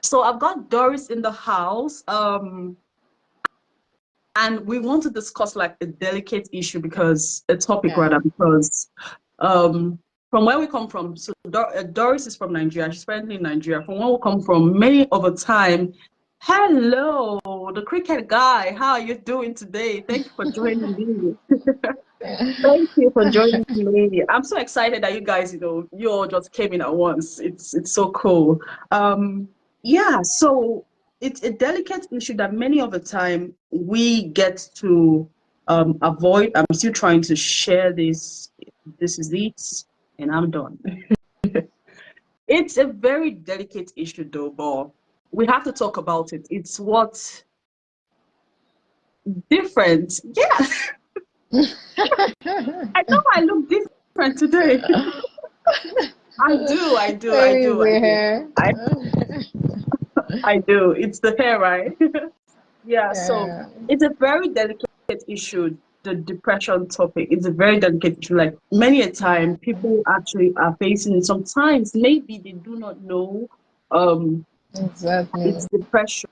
So I've got Doris in the house. And we want to discuss like a delicate issue because a topic Yeah. rather because um from where we come from. So Doris is from Nigeria. She's currently in Nigeria. From where we come from, many of the time. Hello, the cricket guy. How are you doing today? Thank you for joining me. Thank you for joining me. I'm so excited that you guys, you all just came in at once. It's so cool. Yeah, so it's a delicate issue that many of the time we get to avoid. I'm still trying to share this. This is it, and I'm done. It's a very delicate issue though, but we have to talk about it. It's what different. Yeah, I know I look different today. Maybe the hair. I I do. It's the hair, right? Yeah, so Yeah. it's a very delicate issue, the depression topic. It's a very delicate issue. Like many a time people actually are facing it. Sometimes maybe they do not know um Exactly. it's depression.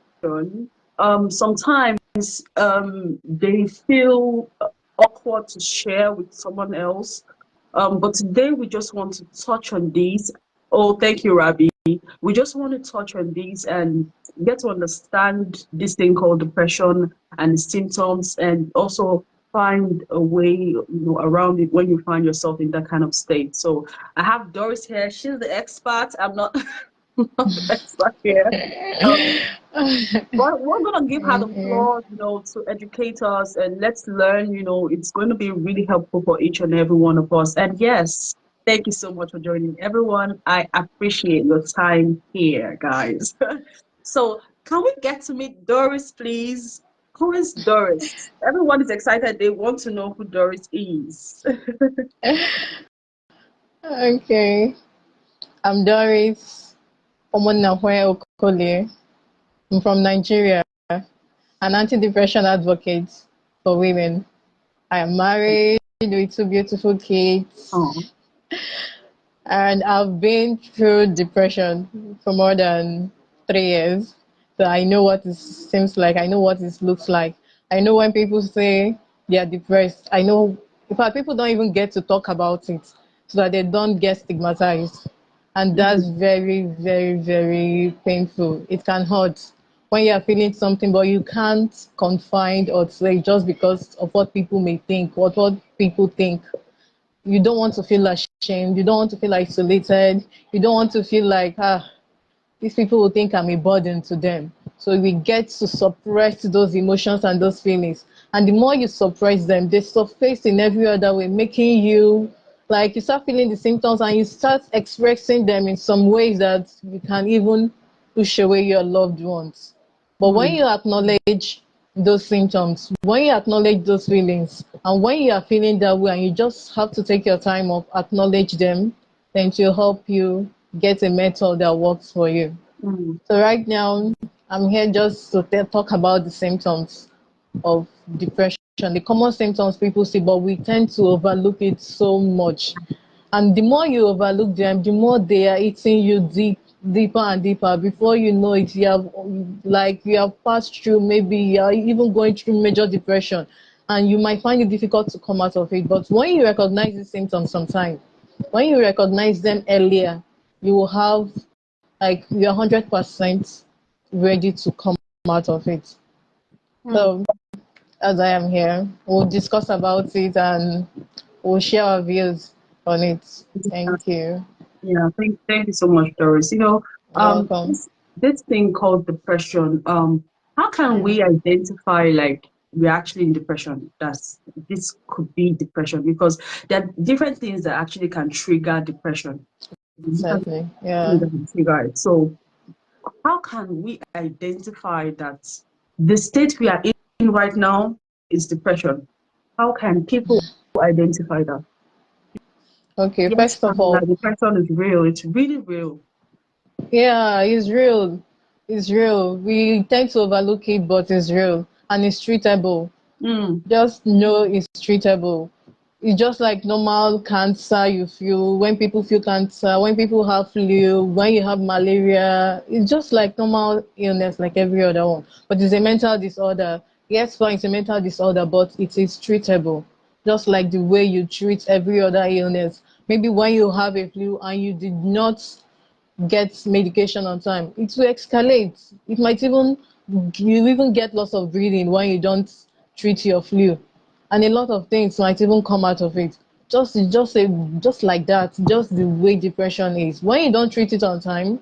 Sometimes they feel awkward to share with someone else. But today we just want to touch on these. Oh, thank you, Rabbi. We just want to touch on these and get to understand this thing called depression and the symptoms, and also find a way, around it when you find yourself in that kind of state. So I have Doris here. She's the expert. I'm not, not the expert here. Um, but we're gonna give her the Mhm. floor, to educate us and let's learn. It's going to be really helpful for each and every one of us. And yes, thank you so much for joining everyone. I appreciate your time here, guys. So can we get to meet Doris, please? Who is Doris? Everyone is excited. They want to know who Doris is. Okay. I'm Doris Omonahwe Okole. I'm from Nigeria, an anti-depression advocate for women. I am married with two beautiful kids, Oh, and I've been through depression for more than 3 years. So I know what it seems like. I know what it looks like. I know when people say they are depressed. I know, in fact, people don't even get to talk about it so that they don't get stigmatized. And that's mm, very, very, very painful. It can hurt when you are feeling something, but you can't confine or say just because of what people may think, what people think. You don't want to feel ashamed. You don't want to feel isolated. You don't want to feel like, these people will think I'm a burden to them. So we get to suppress those emotions and those feelings. And the more you suppress them, they surface in every other way, making you like you start feeling the symptoms and you start expressing them in some ways that you can even push away your loved ones. But when mm, you acknowledge those symptoms, when you acknowledge those feelings, and when you are feeling that way, and you just have to take your time of acknowledge them, then to help you get a method that works for you. mm, So right now, I'm here just to talk about the symptoms of depression, the common symptoms people see, but we tend to overlook it so much. And the more you overlook them, the more they are eating you deeper and deeper. Before you know it, you have passed through, maybe you are even going through major depression, and you might find it difficult to come out of it. But when you recognize these symptoms sometime, when you recognize them earlier, you will have like you're 100% ready to come out of it. mm. So as I am here, we'll discuss about it and we'll share our views on it. Thank you. Yeah, thank you so much, Doris. You're welcome. This thing called depression, how can Yeah. we identify like we're actually in depression? This could be depression because there are different things that actually can trigger depression. Different Exactly. things Yeah. that can trigger it. So how can we identify that the state we are in right now is depression? How can people identify that? Okay. Yes, First of all, like depression is real. It's really real. yeah, it's real. It's real. We tend to overlook it, but it's real and it's treatable. Mm, Just know it's treatable. It's just like normal cancer you feel when people feel cancer, when people have flu, when you have malaria. It's just like normal illness, like every other one. But it's a mental disorder. Yes, fine, it's a mental disorder, but it is treatable. Just like the way you treat every other illness. Maybe when you have a flu and you did not get medication on time, it will escalate. It might even you even get loss of breathing when you don't treat your flu, and a lot of things might even come out of it. Just like that. Just the way depression is. When you don't treat it on time,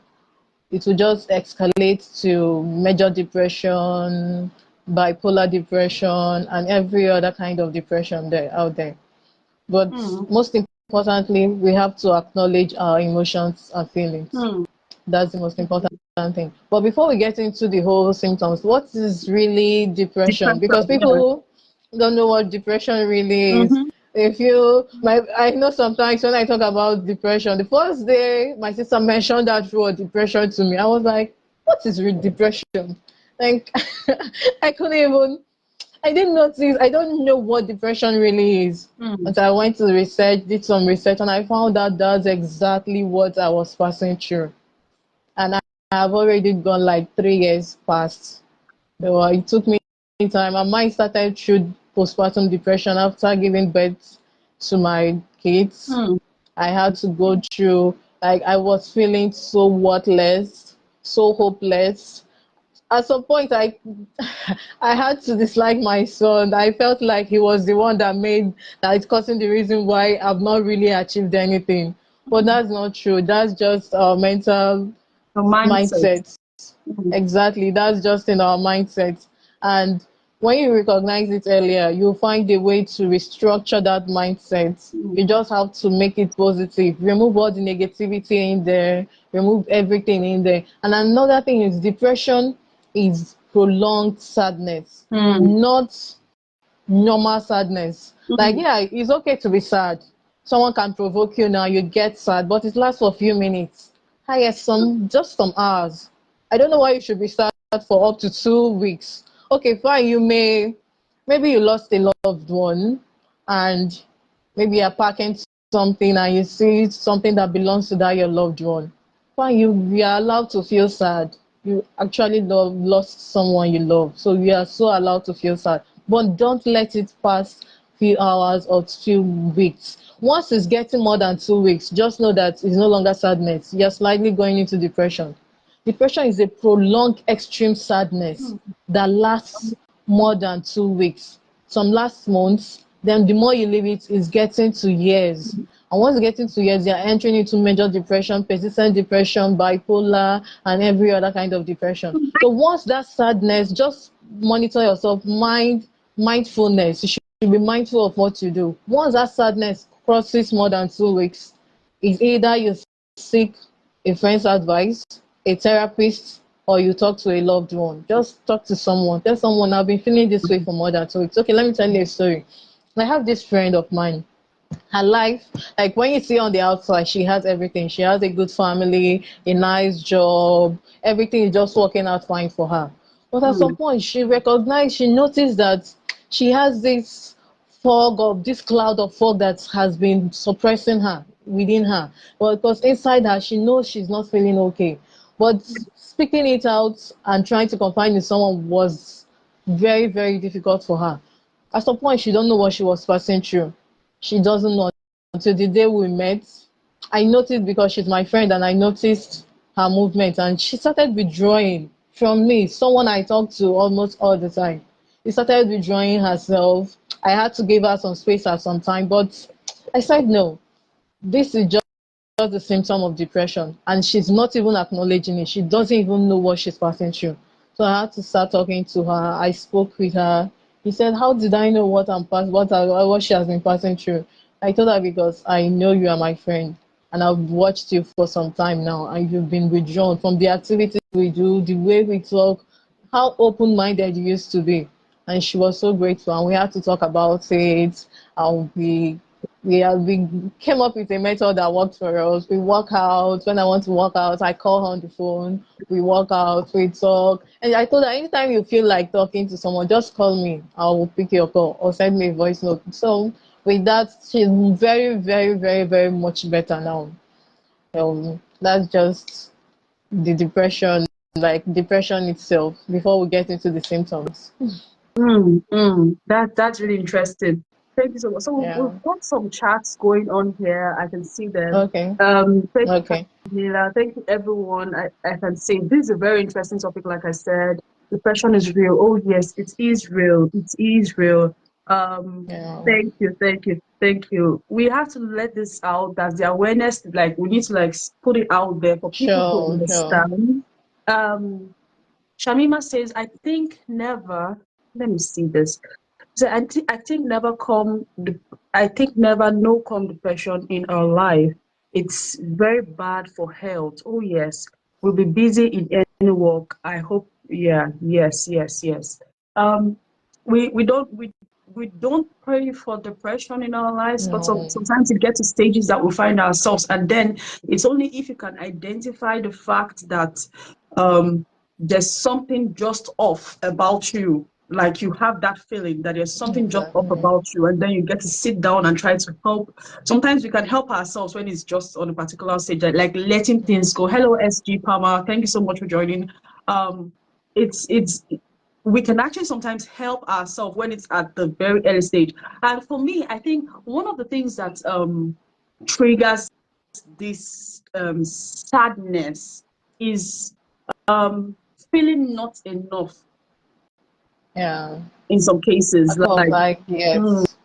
it will just escalate to major depression, bipolar depression, and every other kind of depression there out there. But Mm. most importantly, we have to acknowledge our emotions and feelings. Mm. That's the most important thing. But before we get into the whole symptoms, what is really depression? Because Depression, yeah. people don't know what depression really is. Mm-hmm. If you, I know sometimes when I talk about depression, the first day my sister mentioned that word depression to me, I was like, what is depression? Like, I couldn't even, I didn't notice, I don't know what depression really is. Mm. But I went to research, did some research, and I found out that's exactly what I was passing through. And I have already gone like 3 years past. So it took me time. And mine started through postpartum depression after giving birth to my kids. Mm. I had to go through, like, I was feeling so worthless, so hopeless. At some point, I had to dislike my son. I felt like he was the one that is causing the reason why I've not really achieved anything. But that's not true. That's just our mental The mindset. mindset. Mm. Exactly. That's just in our mindset. And when you recognize it earlier, you'll find a way to restructure that mindset. Mm. You just have to make it positive. Remove all the negativity in there, remove everything in there. And another thing is depression is prolonged sadness, Mm. not normal sadness. Like, Mm. yeah, it's okay to be sad. Someone can provoke you now, you get sad, but it lasts for a few minutes. Highest some hours. I don't know why you should be sad for up to 2 weeks. Okay, fine, maybe you lost a loved one and maybe you're packing something and you see something that belongs to that your loved one. Fine, you are allowed to feel sad. You actually lost someone you love, so you are so allowed to feel sad. But don't let it pass few hours or few weeks. Once it's getting more than 2 weeks, just know that it's no longer sadness. You're slightly going into depression. Depression is a prolonged extreme sadness Mm. that lasts more than 2 weeks. Some last months, then the more you leave it, it's getting to years. And once you get into years, you're entering into major depression, persistent depression, bipolar, and every other kind of depression. So once that sadness, just monitor yourself, mindfulness. You should be mindful of what you do. Once that sadness crosses more than 2 weeks, it's either you seek a friend's advice, a therapist, or you talk to a loved one. Just talk to someone. Tell someone, I've been feeling this way for more than 2 weeks. Okay, let me tell you a story. I have this friend of mine. Her life, like when you see on the outside, she has everything. She has a good family, a nice job, everything is just working out fine for her. But at some Mm. point, she noticed that she has this cloud of fog that has been suppressing her within her. But because inside her, she knows she's not feeling okay. But speaking it out and trying to confide in someone was very, very difficult for her. At some point, she don't know what she was passing through. She doesn't know until the day we met. I noticed because she's my friend and I noticed her movement and she started withdrawing from me, someone I talk to almost all the time. She started withdrawing herself. I had to give her some space at some time, but I said no. This is just a symptom of depression and she's not even acknowledging it. She doesn't even know what she's passing through. So I had to start talking to her. I spoke with her. He said, how did I know what she has been passing through? I told her because I know you are my friend and I've watched you for some time now and you've been withdrawn from the activities we do, the way we talk, how open-minded you used to be. And she was so grateful and we had to talk about it and we came up with a method that worked for us. We work out. When I want to work out, I call her on the phone. We work out, we talk. And I told her, anytime you feel like talking to someone, just call me. I will pick your call or send me a voice note. So with that, she's very, very, very, very much better now. That's just the depression, like depression itself, before we get into the symptoms. That's really interesting. Thank you so much. So Yeah. we've got some chats going on here. I can see them. Okay. Thank you, Okay. Camila. Thank you, everyone. I can see this is a very interesting topic. Like I said, depression is real. Oh yes, it is real. It is real. Um, Yeah. thank you, thank you. We have to let this out. That the awareness, like we need to like put it out there for people to Sure. Sure. understand. Um, Shamima says, I think never. Let me see this. So I think never I think never no come depression in our life. It's very bad for health. Oh yes, we'll be busy in any work. I hope. Yeah. Yes. Yes. Yes. Um, we don't pray for depression in our lives, but No. sometimes it gets to stages that we find ourselves, and then it's only if you can identify the fact that um there's something just off about you, like you have that feeling that there's something just off Exactly. about you, and then you get to sit down and try to help. Sometimes we can help ourselves when it's just on a particular stage, like letting things go. Hello, SG Palmer, thank you so much for joining. um it's we can actually sometimes help ourselves when it's at the very early stage. And for me, I think one of the things that triggers this sadness is um feeling not enough Yeah. in some I cases, felt like like mm, yes,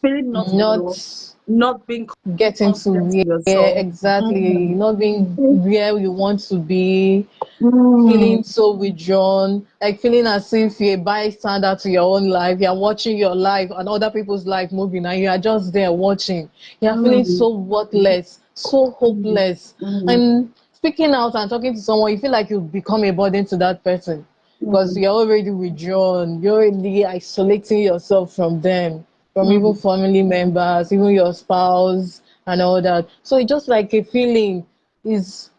feeling not not enough, not being getting to confident in where yourself. exactly, Mm, not being where you want to be, mm, feeling so withdrawn, like feeling as if you're a bystander to your own life. You're watching your life and other people's life moving, and you are just there watching. You're feeling mm, so worthless, so mm, hopeless. mm, And speaking out and talking to someone, you feel like you've become a burden to that person because mm, you're already withdrawn. You're already isolating yourself from them, from even mm, family members, even your spouse, and all that. So it's just like a feeling is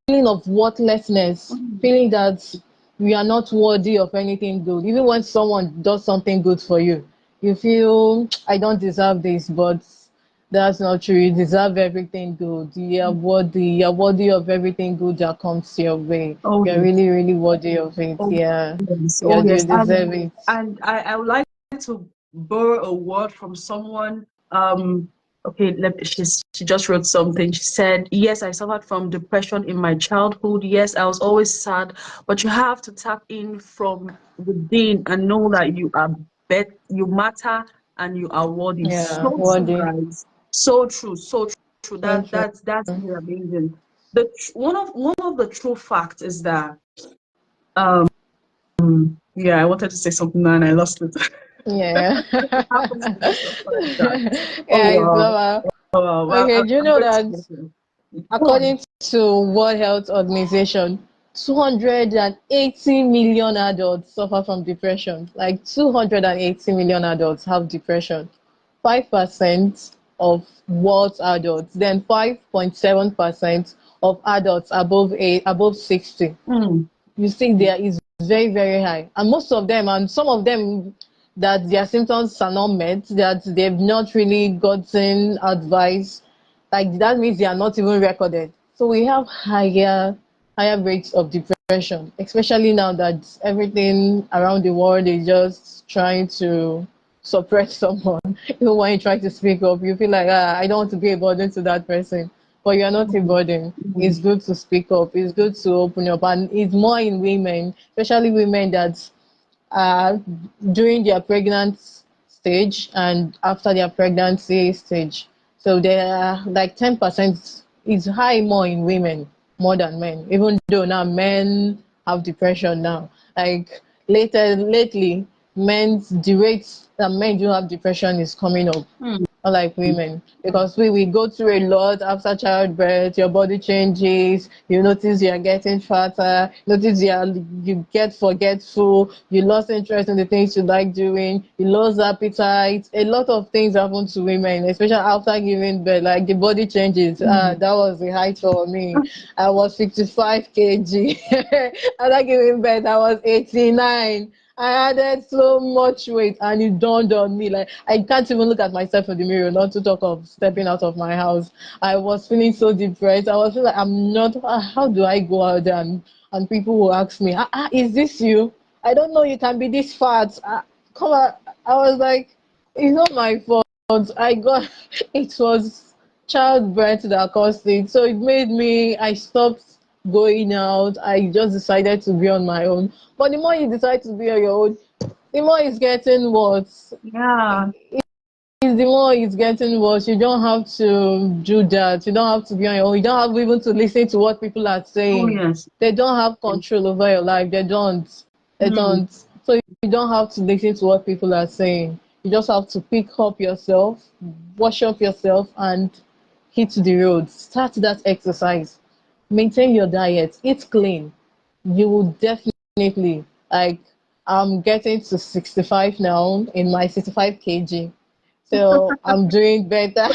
feeling of worthlessness, mm. feeling that we are not worthy of anything good. Even when someone does something good for you, you feel I don't deserve this, but that's not true. You deserve everything good. You're worthy of everything good that comes your way. Oh You're yes, really, really worthy of it. oh Yeah. yes, Yeah, oh you yes. deserve it. And I would like to borrow a word from someone. Okay, she just wrote something. She said, "Yes, I suffered from depression in my childhood. Yes, I was always sad, but you have to tap in from within and know that you are you matter, and you are worthy." Yeah, So true, worthy. guys. So true. So true. So true. That's really amazing. One of the true facts is that yeah, I wanted to say something and I lost it. Yeah. It happens to me stuff like that. Oh Yeah, it's wow. normal. Oh wow. Okay, do you I'm know going to that get you. Go on. according to World Health Organization, 280 million adults suffer from depression. Like 280 million adults have depression. 5% of world's adults, then 5.7% of adults above 60. Mm, You see there is very, very high. And most of them, and some of them that their symptoms are not met, that they've not really gotten advice, like that means they are not even recorded. So we have higher rates of depression, especially now that everything around the world is just trying to suppress someone. Even when you try to speak up, you feel like, I don't want to be a burden to that person. But you're not a mm, burden. It's mm, good to speak up. It's good to open up. And it's more in women, especially women that are during their pregnant stage and after their pregnancy stage. So they are like 10% is high more in women more than men, even though now men have depression now. Like lately, the rates that men do have depression is coming up, mm, unlike women, because we go through a lot after childbirth. Your body changes, you notice you're getting fatter, notice you get forgetful, you lost interest in the things you like doing, you lose appetite. A lot of things happen to women, especially after giving birth. Like the body changes. mm. That was the height for me. I was 55 kg. After giving birth I was 89. I added so much weight, and it dawned on me like I can't even look at myself in the mirror, not to talk of stepping out of my house. I was feeling so depressed. I was feeling like I'm not. How do I go out there and people will ask me, is this you? I don't know you can be this fat. Come on. I was like, it's not my fault. I got it was childbirth that caused it. So it made me. I stopped going out. I just decided to be on my own. But the more you decide to be on your own, the more it's getting worse. Yeah. It's the more it's getting worse. You don't have to do that. You don't have to be on your own. You don't have even to listen to what people are Oh saying. yes. They don't have control over your life. They don't. They Mm. don't. So you don't have to listen to what people are saying. You just have to pick up yourself, wash up yourself, and hit the road. Start that exercise. Maintain your diet. Eat clean. You will definitely like. I'm getting to 65 now in my 65 kg. So I'm doing better.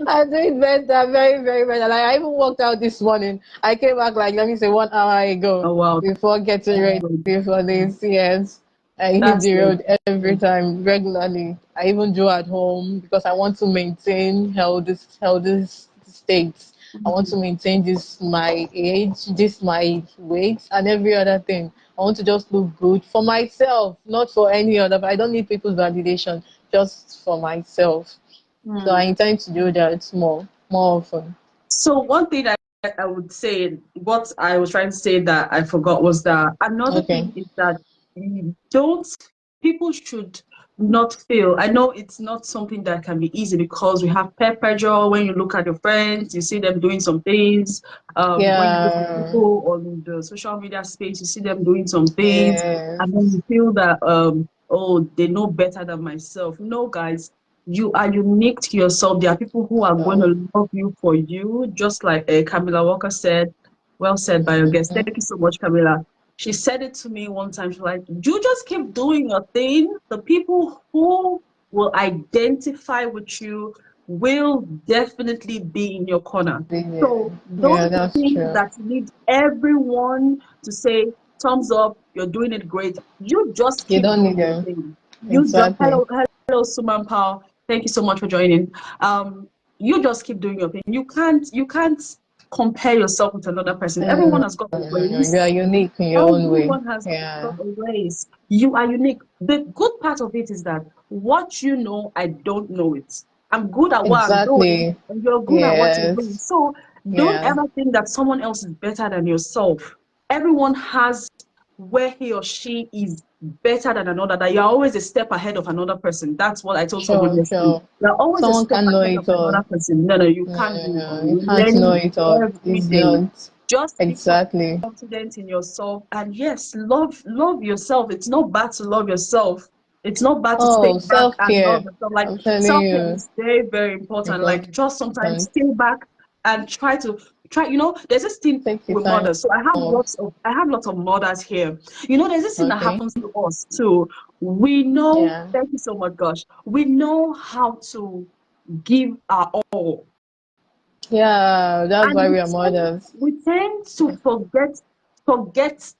I'm doing better, very, very better. Like I even walked out this morning. I came back like let me say 1 hour ago Oh wow. before getting That's ready good. for this. Yes. I hit That's the good. road every time regularly. I even do at home because I want to maintain healthy states. I want to Mm. maintain this my age, this my weight, and every other thing. I want to just look good for myself, not for any other. I don't need people's validation, just for myself. So I Mm. intend to do that more often. So one thing I would say, what I was trying to say that I forgot was that another Okay. thing is that you don't, people should not feel, I know it's not something that can be easy because we have peer pressure. When you look at your friends, you see them doing some things. When you look at Yeah. people on the social media space, you see them doing some things, and then Yes. you feel that, oh, they know better than myself. No, guys, you are unique to yourself. There are people who are going So, to love you for you, just like Camilla Walker said. Well said by your guest. Thank you so much, Camilla. She said it to me one time. She's like, you just keep doing your thing. The people who will identify with you will definitely be in your corner. yeah, So yeah, don't that's think true. that you need everyone to say, thumbs up, you're doing it great. You just You keep don't need doing your them. thing. You just, Exactly. hello, Suman Pao. Thank you so much for joining. You just keep doing your thing. You can't compare yourself with another person. Everyone Mm, has got a no. You race. are unique in your own way. Everyone has got Yeah. a race. You are unique. The good part of it is that what you know, I don't know it. I'm good at what I'm doing, Exactly. and you're good at what you're doing. Yes. So don't Yeah. ever think that someone else is better than yourself. Everyone has where he or she is better than another, that you're always a step ahead of another person. That's what I told someone Sure, yesterday. sure. You're always a Someone step can know ahead of it another all. person. No, no, you can't do it Yeah, all. you You're can't know learning it all. every It's day. not Just be exactly. confident in yourself, and yes, love yourself. It's not bad to love yourself. It's not bad to stay Oh, back and love self-care. yourself. Like, I'm telling self-care you, is very, very important. Like, important. just sometimes stay back and try, there's this thing Take your with time mothers. So off. I have lots of mothers here. There's this thing that Okay. happens to us too. We know, Yeah. thank you so much, gosh, we know how to give our all, Yeah, that's and why we are mothers. we tend to forget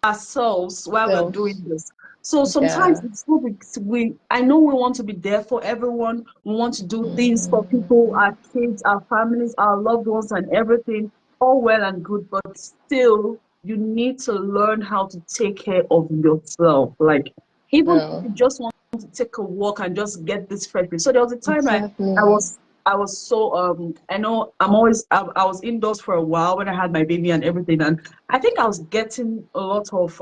ourselves while we're Self. doing this. So sometimes Yeah. it's good, we I know we want to be there for everyone. We want to do things for people, our kids, our families, our loved ones, and everything. All well and good, but still, you need to learn how to take care of yourself. Like, even if Yeah. you just want to take a walk and just get this fresh breath. So there was a time I Exactly. was I was so I know I was indoors for a while when I had my baby and everything, and I think I was getting a lot of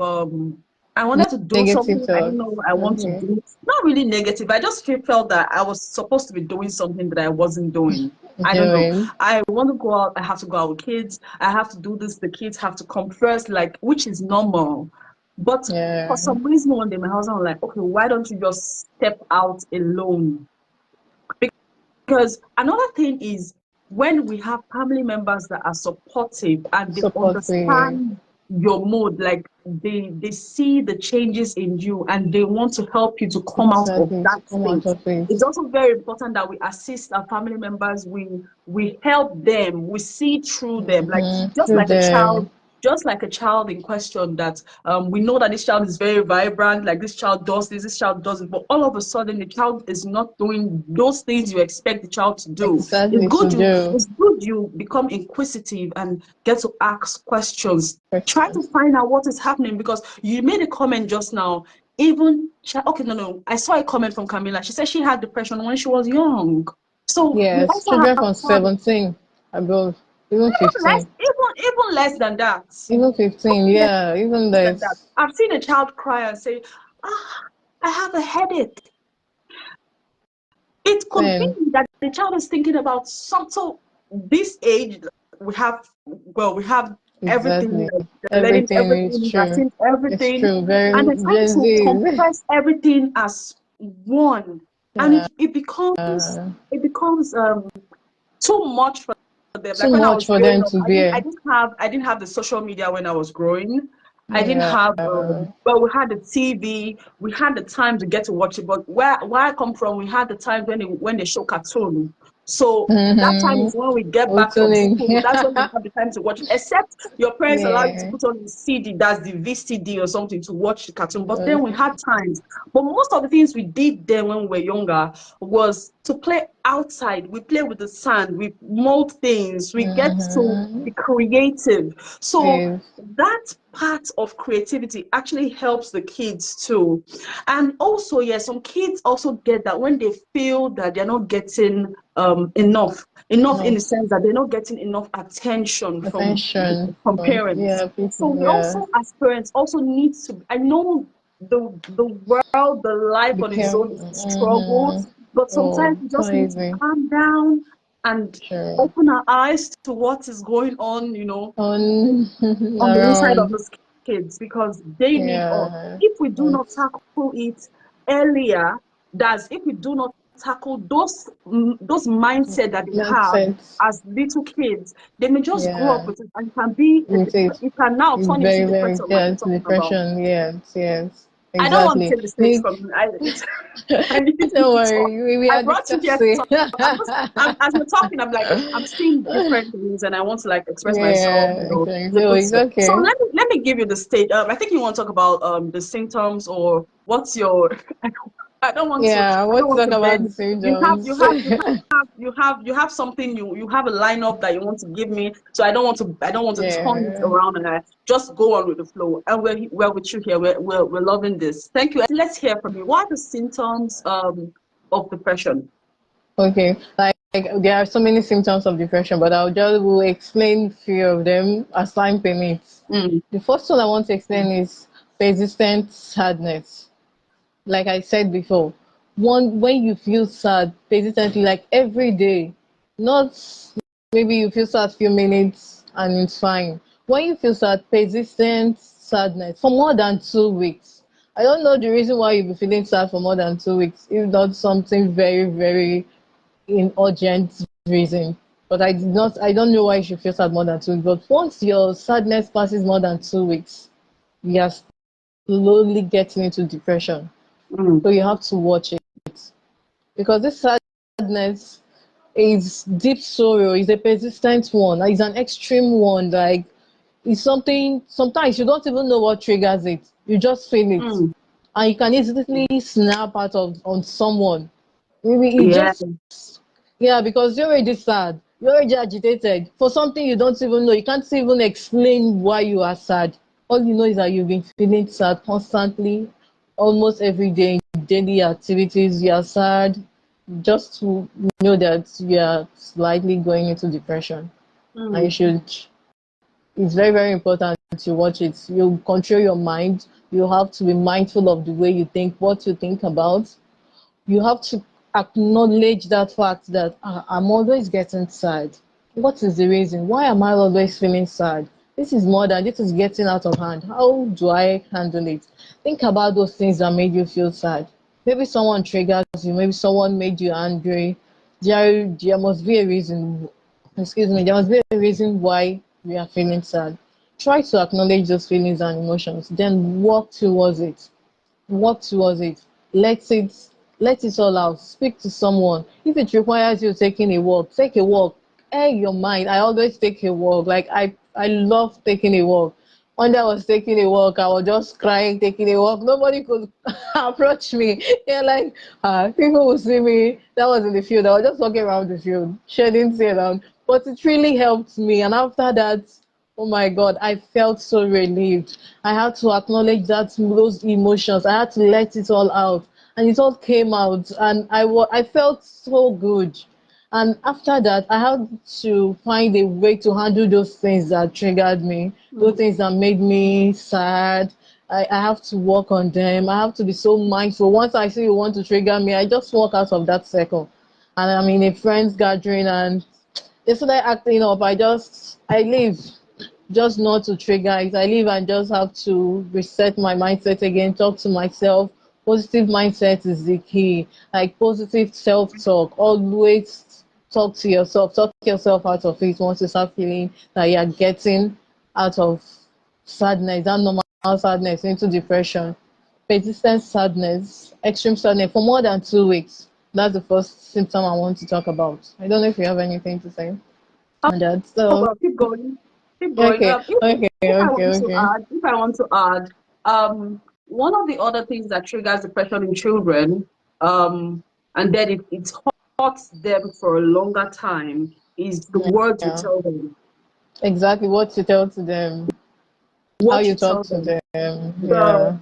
I wanted to do Negative something. I didn't thoughts. know what I want to Okay. do. Not really negative. I just felt that I was supposed to be doing something that I wasn't doing. I don't know. Doing. I want to go out. I have to go out with kids. I have to do this. The kids have to come first, like, which is normal. But for Yeah. some reason, one day my husband was like, "Okay, why don't you just step out alone?" Because another thing is, when we have family members that are supportive and they Supportive. understand your mood, like they see the changes in you and they want to help you to come out of Exactly. To that come out state. of it. It's also very important that we assist our family members. We help them. We see through them. Like, just Through like a child, them. just like a child in question that we know that this child is very vibrant, like this child does this child does it, but all of a sudden the child is not doing those things you expect the child to do. Exactly to do. It's good you become inquisitive and get to ask questions. Try to Questions. find out what is happening, because you made a comment just now. Even okay, no, I saw a comment from Camila. She said she had depression when she was young. So we Yes, also children have from child, 17 above, even 15. even less than that. Even 15, Less yeah, even than that. less. I've seen a child cry and say, "Ah, I have a headache." It could be Then, that the child is thinking about some. So this age, we have everything. exactly. They're learning Everything is everything. They're true. seeing It's everything, true. Very and they're trying Gen to Z. compress everything as one, and Yeah, it becomes too much for them. too Like when I much was for growing them up, to bear. I didn't have the social media when I was growing. I didn't Yeah. have but we had the TV, we had the time to get to watch it. But where I come from, we had the time when they show cartoon. So that time Mm-hmm. is when we get back from Totally. school. That's when we have the time to watch it. Except your parents allow you to Yeah. put on the CD, that's the VCD or something, to watch the cartoon. But then we had times. But most of the things we did then when we were younger was to play outside. We play with the sand, we mold things, we get to Mm-hmm. be creative. So Yes. that part of creativity actually helps the kids too. And also, yeah, some kids also get that when they feel that they're not getting enough in No the sense that they're not getting enough attention attention from from, parents. yeah, So people. we Yeah. also, as parents, also need to, I know the world, the life Be on its own careful. is Mm-hmm. struggles, but sometimes Oh, we so just need to easy. calm down and Sure. open our eyes to what is going On on the inside of around. those kids, because they need us. Yeah. If we do not It's tackle it earlier, that's if we do not tackle those mindset that they have nonsense. as little kids, they may just grow up Yeah. with it and can be With it. it can now It's turn into very, very, depression like yeah, we're it's talking about. depression. Yes, yes. I don't want to Exactly. take the stage Nick, from you. I need you don't to talk. worry, we I are brought you here to discussing. talk. As you're talking, I'm like, I'm seeing different things, and I want to like express myself, Yeah, in exactly. a So good it's way. So okay. let me give you the stage. I think you want to talk about the symptoms, or what's your. I don't want to. Yeah, I I don't want to want talk to about the bend. symptoms. You have something, you have a lineup that you want to give me. So I don't want to turn it Yeah. around, and I just go on with the flow. And we're with you here. We're loving this. Thank you. Let's hear from you. What are the symptoms of depression? Okay. Like there are so many symptoms of depression, but I'll just will explain few of them as time permits. Mm, The first one I want to explain is persistent sadness. Like I said before, one when you feel sad persistently, like every day, not maybe you feel sad few minutes and it's fine. When you feel sad, persistent sadness for more than 2 weeks. I don't know the reason why you'll be feeling sad for more than 2 weeks, if not something very, very in urgent reason. But I don't know why you should feel sad more than 2 weeks. But once your sadness passes more than 2 weeks, you are slowly getting into depression. mm, So you have to watch it because this sadness is deep sorrow, is a persistent one, it's an extreme one. Like it's something sometimes you don't even know what triggers it. You just feel it. mm. And you can easily snap out of on someone. Maybe it Yeah. just yeah, because you're already sad, you're already agitated for something you don't even know. You can't even explain why you are sad. All you know is that you've been feeling sad constantly, almost every day in daily activities. You are sad just to know that you are slightly going into depression. And you Mm, should, it's very, very important to watch it. You control your mind. You have to be mindful of the way you think, what you think about. You have to acknowledge that fact that I'm always getting sad. What is the reason? Why am I always feeling sad? This is more than this is getting out of hand. How do I handle it? Think about those things that made you feel sad. Maybe someone triggers you, maybe someone made you angry. There must be a reason. Excuse me, there must be a reason why we are feeling sad. Try to acknowledge those feelings and emotions, then work towards it. Work towards it. Let it let it all out. Speak to someone. If it requires you taking a walk, take a walk. Air your mind. I always take a walk. Like I love taking a walk. One day I was taking a walk, I was just crying, taking a walk. Nobody could approach me. Yeah, like people will see me. That was in the field. I was just walking around the field, shedding tears around. But it really helped me. And after that, oh my God, I felt so relieved. I had to acknowledge those emotions. I had to let it all out. And it all came out. And I felt so good. And after that, I had to find a way to handle those things that triggered me, those things that made me sad. I have to work on them. I have to be so mindful. Once I see you want to trigger me, I just walk out of that circle. And I'm in a friend's gathering and instead of acting up, I leave just not to trigger it. I leave and just have to reset my mindset again, talk to myself. Positive mindset is the key. Like positive self-talk. Always talk to yourself. Talk yourself out of it once you start feeling that you're getting out of sadness, that normal sadness into depression. Persistent sadness, extreme sadness for more than 2 weeks. That's the first symptom I want to talk about. I don't know if you have anything to say on that. Oh, So well, keep going. Keep going. okay, okay, okay, okay. If I want to add, one of the other things that triggers depression in children, and then it haunts them for a longer time, is the words you Yeah, tell them. exactly what you tell to them, how What you you talk tell to them. them. The Yeah,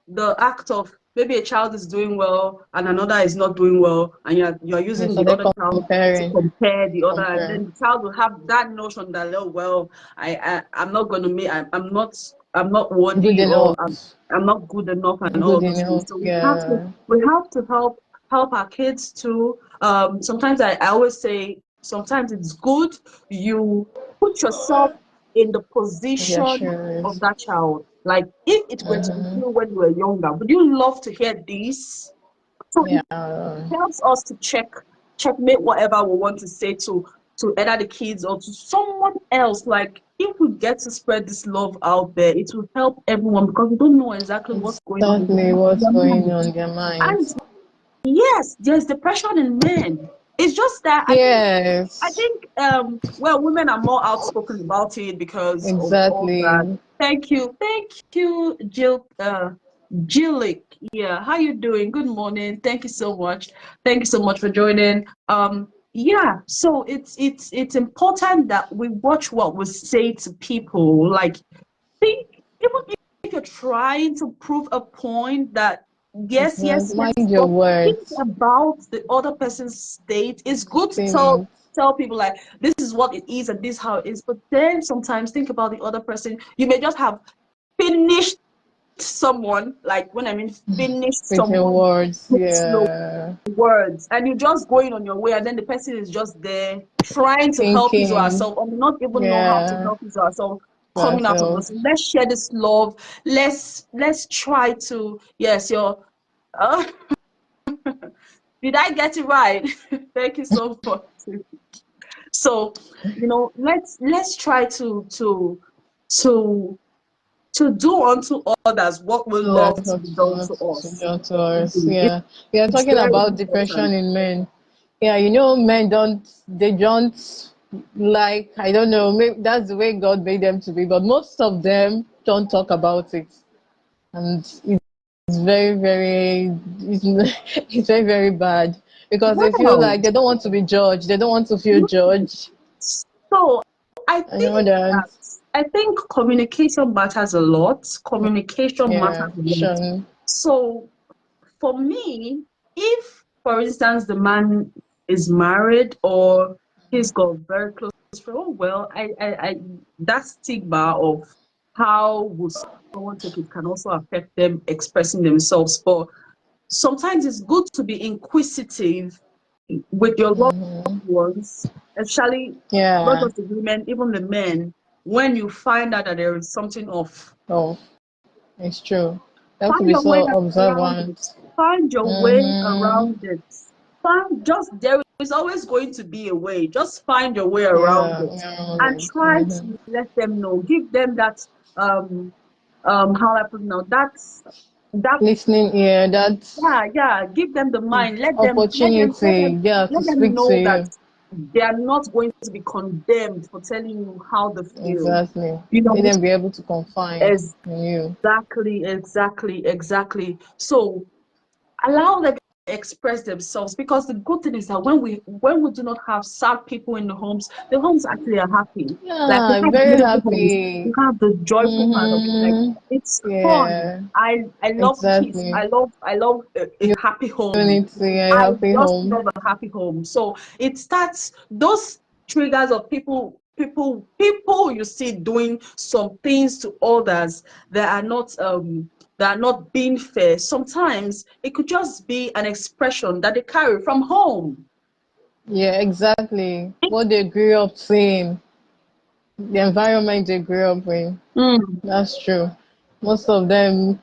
the act of maybe a child is doing well and another is not doing well, and you're and using so the they other child to comparing, compare the other, and compare. then the child will have that notion that, oh well, I'm not going to make, I'm not Good worthy, or enough, I'm not good enough, and all good of those things. enough. So Yeah, we have to help our kids too. Sometimes I always say sometimes it's good you put yourself in the yeah, position sure. of that child. Like if it were to be Mm-hmm. you when you were younger, would you love to hear this? So it Yeah, helps us to checkmate whatever we want to say to either the kids or to someone else. Like if we get to spread this love out there, it will help everyone because we don't know exactly what's going on exactly in what's their going on minds. in their And minds. yes, there's depression in men. It's just that I Yes, think well, women are more outspoken about it because of all that. exactly. Thank you, Jillick. Yeah, how you doing? Good morning. Thank you so much for joining. Yeah, so it's important that we watch what we say to people. Like think even if you're trying to prove a point that Exactly. yes, Mind your but think words. about the other person's state. It's good to Feelings. tell people like this is what it is and this is how it is, but then sometimes think about the other person. You may just have finished someone, like when I mean finished With your someone words, with slow yeah. words, and you're just going on your way, and then the person is just there trying to help his or Thinking, herself, or not even know how to yeah, help his or herself coming out of yourself. this. Let's share this love. Let's try to, yes, your uh, did I get it right? Thank you so much. So, let's try to to do unto others what we love That's to what be done to to us. do to us. It's, Yeah. We are it's talking very about depression important. in men. Yeah, men they don't like, I don't know, maybe that's the way God made them to be, but most of them don't talk about it. And it's very, very, it's, it's very, very bad because they feel Well, like they don't want to be judged. They don't want to feel judged. so I I know think that. that I think communication matters a lot. Communication matters Yeah, a lot. Sean. So for me, if for instance the man is married or he's got very close friend, oh well, I that stigma of how would someone take it can also affect them expressing themselves. But sometimes it's good to be inquisitive with your loved ones, especially not Yeah. just the women, even the men, when you find out that there is something off. Oh, it's true. You have to Find be your way so around it. observant. Find your way Mm-hmm. around it. There is always going to be a way. Just find your way around Yeah, it yeah, and try mm-hmm. to let them know. Give them that um how I put it now. That Listening ear, that's yeah, yeah. Give them the mind. Let them opportunity. Yeah, to let them speak to know that you. they are not going to be condemned for telling you how they feel. Exactly. You know, Let them be able to confide in you. exactly. So allow them to express themselves, because the good thing is that when we do not have sad people in the homes actually are happy. Like we Yeah, have very beautiful homes, we happy. have the joyful part of it. Like Mm-hmm. it's fun. Yeah, I love peace. exactly. I love a happy home. Unity, a I happy just home. love a happy home. So it starts those triggers of people you see doing some things to others that are not being fair. Sometimes it could just be an expression that they carry from home. Yeah, exactly. What they grew up seeing, the environment they grew up in. Mm, That's true. Most of them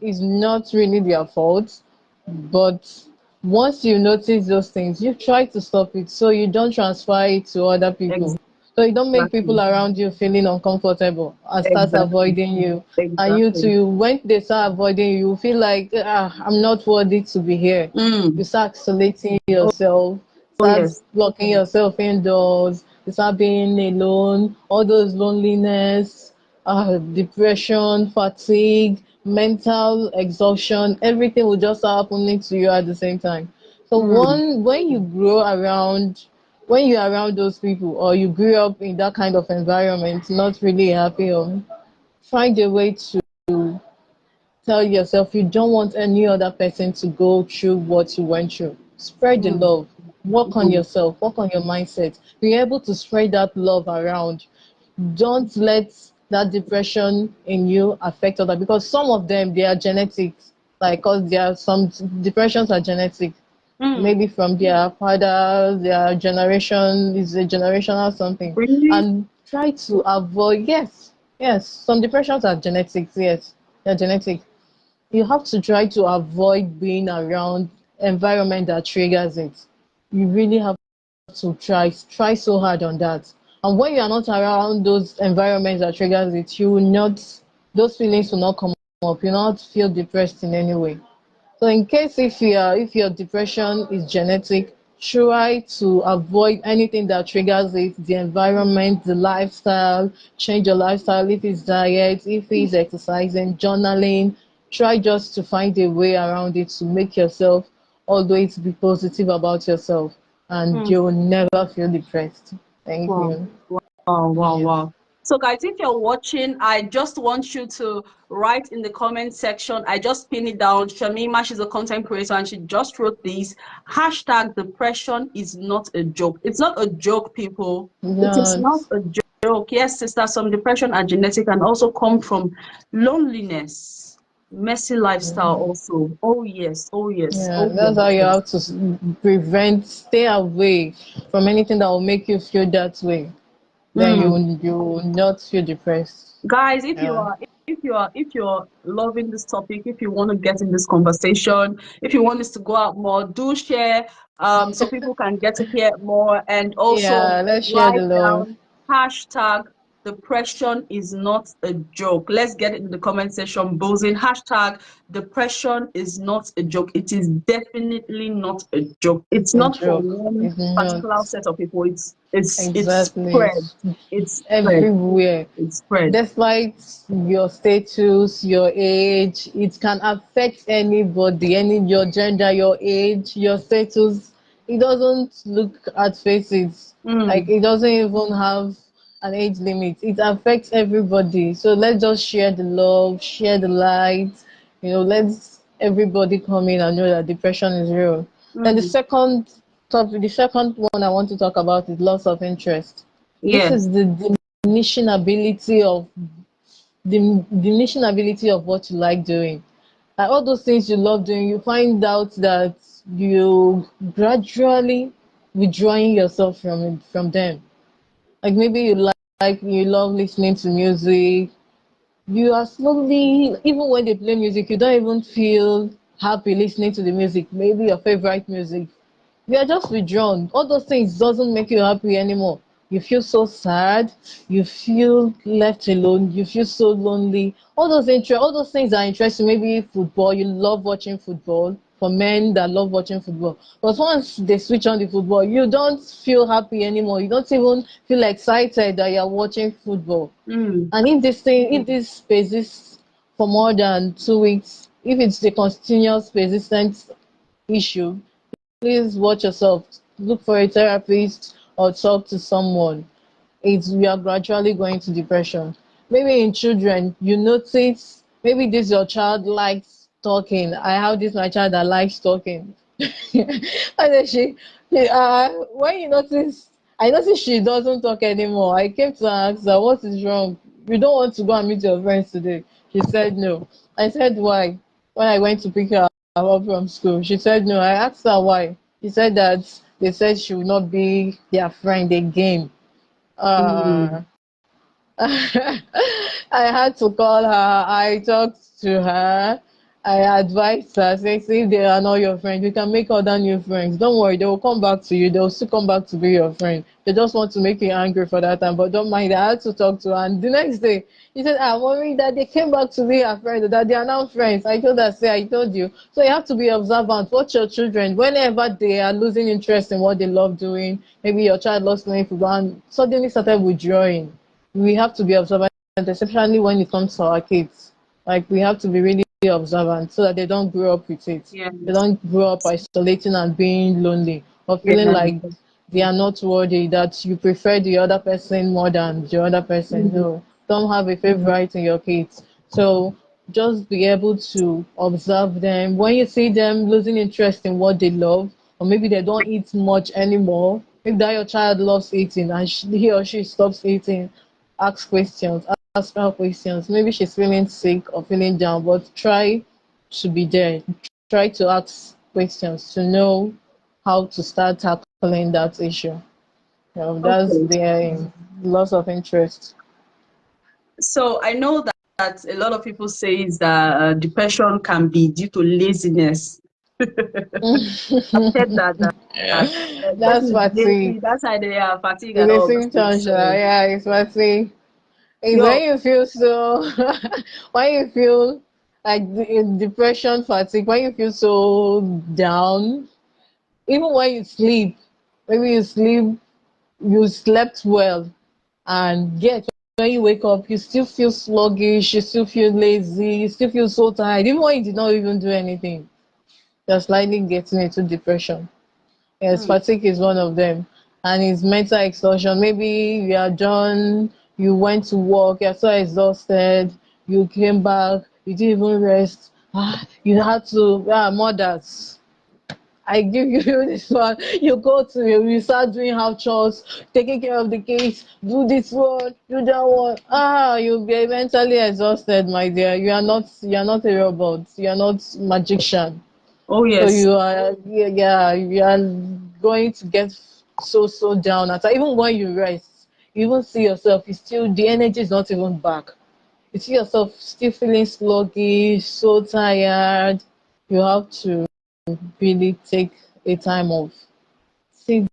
is not really their fault, but once you notice those things, you try to stop it so you don't transfer it to other people. So you don't make people exactly. around you feeling uncomfortable and start Exactly. avoiding you. And you Exactly. too, when they start avoiding you, you feel like, I'm not worthy to be here. You Mm. start isolating yourself, Oh start yes. locking yourself indoors, you start being alone, all those loneliness, depression, fatigue, mental exhaustion, everything will just start happening to you at the same time. So Mm. when you grow around, when you're around those people, or you grew up in that kind of environment, not really happy, or find a way to tell yourself you don't want any other person to go through what you went through. Spread the Mm. love. Work on Mm. yourself. Work on your mindset. Be able to spread that love around. Don't let that depression in you affect other, because some of them they are genetics. Like, cause there are some depressions are genetic, Mm. maybe from their father, their generation is a generational something. Really? And try to avoid, yes, some depressions are genetics, yes, they're genetic. You have to try to avoid being around environment that triggers it. You really have to try so hard on that. And when you are not around those environments that triggers it, you will not, those feelings will not come up. You will not feel depressed in any way. So in case if your depression is genetic, try to avoid anything that triggers it, the environment, the lifestyle, change your lifestyle, if it's diet, if it's exercising, journaling, try just to find a way around it to make yourself always be positive about yourself, and Mm. you'll never feel depressed. Thank Wow. you. Yeah. Wow. So, guys, if you're watching, I just want you to write in the comment section. I just pin it down. Shamima, she's a content creator, and she just wrote this hashtag depression is not a joke. It's not a joke, people. It is Not not a joke. Yes, sister, some depression are genetic and also come from loneliness, messy lifestyle also. Oh, yes. Oh, yes. Yeah, Oh, that's how yes. you Yes. have to prevent, stay away from anything that will make you feel that way. Then Mm. you will not feel depressed. Guys, Yeah. if you're loving this topic, if you want to get in this conversation, if you want this to go out more, do share so people can get to hear more, and also Yeah, let's share the write love. down hashtag depression is not a joke. Let's get it in the comment section. Buzzing hashtag depression is not a joke. It is definitely not a joke. It's A not for joke. one It's not. particular set of people. It's Exactly. spread. It's It's spread. everywhere. It's spread. Despite your status, your age, it can affect anybody, any your gender, your age, your status. It doesn't look at faces. Like, Mm, it doesn't even have an age limit. It affects everybody. So let's just share the love, share the light. Let's everybody come in and know that depression is real. Then mm, the second one I want to talk about is loss of interest. This yes. is the diminishing ability of diminishing ability of what you like doing. Like, all those things you love doing, you find out that you gradually withdrawing yourself from them. Like, maybe you love listening to music, you are slowly, even when they play music, you don't even feel happy listening to the music, maybe your favorite music. You are just withdrawn. All those things doesn't make you happy anymore. You feel so sad, you feel left alone, you feel so lonely. All those things are interesting. Maybe football, you love watching football, for men that love watching football. But once they switch on the football, you don't feel happy anymore. You don't even feel excited that you're watching football. Mm. And if this persists for more than 2 weeks, if it's a continuous persistent issue, please watch yourself. Look for a therapist or talk to someone. We are gradually going to depression. Maybe in children, you notice maybe this your child likes talking. I have this my child that likes talking. And then when you notice, I noticed she doesn't talk anymore. I came to her and asked her, what is wrong? You don't want to go and meet your friends today? She said no. I said why? When I went to pick her up from school, she said no. I asked her why. She said that they said she would not be their friend again. Mm. uh I had to call her. I talked to her. I advised her, say, see, if they are not your friends, you can make other new friends. Don't worry, they will come back to you. They will still come back to be your friend. They just want to make you angry for that time, but don't mind. I had to talk to her. And the next day, she said, I'm worried that they came back to be her friend, that they are now friends. I told her, say, I told you. So you have to be observant. Watch your children. Whenever they are losing interest in what they love doing, maybe your child lost playing football and suddenly started withdrawing, we have to be observant, especially when it comes to our kids. Like we have to be really observant so that they don't grow up with it. They Yes. don't grow up isolating and being lonely or feeling Yeah. like they are not worthy, that you prefer the other person more than the other person. Mm. No, don't have a favorite in your kids. So just be able to observe them. When you see them losing interest in what they love, or maybe they don't eat much anymore, if that your child loves eating and he or she stops eating, ask questions, ask her questions. Maybe she's feeling sick or feeling down, but try to be there. Try to ask questions to know how to start tackling that issue. That's Okay. the loss of interest. So I know that a lot of people say is that depression can be due to laziness. I've heard that the That's person is fatigue. lazy. That's why they are fatigue It's and a all those symptom, things. So yeah, it's fatigue. It's yo, when you feel so, when you feel like in depression, fatigue, when you feel so down, even when you sleep, maybe you slept well, and yet when you wake up, you still feel sluggish, you still feel lazy, you still feel so tired, even when you did not even do anything. You're slightly getting into depression. Yes, mm, fatigue is one of them. And it's mental exhaustion. Maybe you are done, you went to work, you're so exhausted, you came back, you didn't even rest. You had to, mothers. I give you this one. You start doing house chores, taking care of the kids, do this one, do that one. You'll be mentally exhausted, my dear. You are not a robot. You are not magician. oh So yes, you are, yeah, you are going to get so down at even when you rest. You even see yourself, the energy is not even back. You see yourself still feeling sluggish, so tired. You have to really take a time off. Sit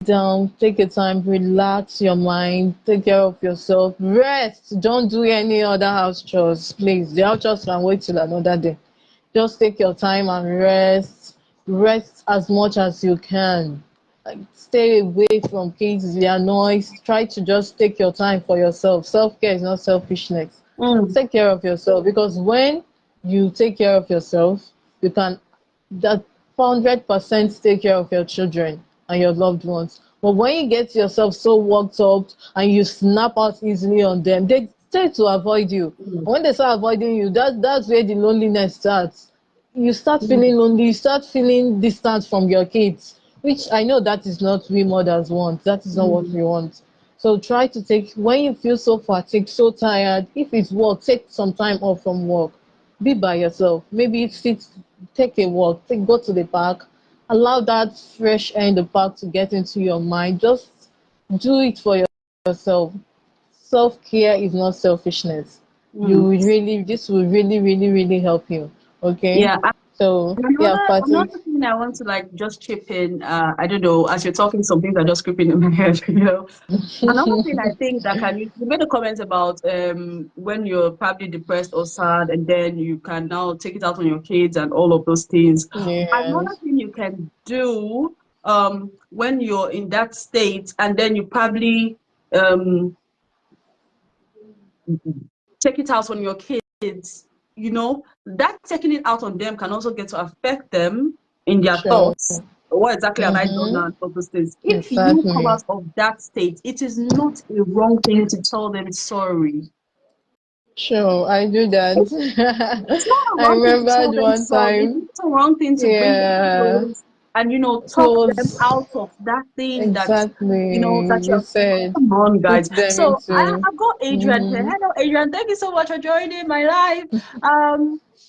down, take a time, relax your mind, take care of yourself, rest. Don't do any other house chores, please. The house chores can wait till another day. Just take your time and rest. Rest as much as you can. Like, stay away from kids, their noise. Try to just take your time for yourself. Self-care is not selfishness. mm, Take care of yourself, because when you take care of yourself, you can that 100% take care of your children and your loved ones. But when you get yourself so worked up and you snap out easily on them, they tend to avoid you. mm, And when they start avoiding you, that's where the loneliness starts. You start mm, feeling lonely, you start feeling distant from your kids, which I know that is not we mothers want. That is not what mm, we want. So try to take, when you feel so fatigued, so tired, if it's work, take some time off from work. Be by yourself. Maybe take a walk, go to the park, allow that fresh air in the park to get into your mind. Just do it for yourself. Self-care is not selfishness. mm. This will really, really, really help you. Okay? Yeah. So yeah, Another Patrick. thing I want to like just chip in, I don't know, as you're talking, some things are just creeping in my head, you know. Another thing I think that you made a comment about when you're probably depressed or sad, and then you can now take it out on your kids and all of those things. Another Yes, thing you can do when you're in that state, and then you probably um, take it out on your kids, you know, that taking it out on them can also get to affect them in their sure. thoughts. What exactly have I done now? Mm-hmm. And all those things. If you come Exactly. out of that state, it is not a wrong thing to tell them sorry. Sure, I do It's, that. it's not a I wrong thing to tell remembered them one sorry. It's time. not a wrong thing to bring them Yeah, close and, you know, talk them clothes. out of that thing that, you know, Exactly. that You you're, said come on, put guys. them So into. I've got Adrian here. Mm-hmm. Hello, Adrian. Thank you so much for joining my live.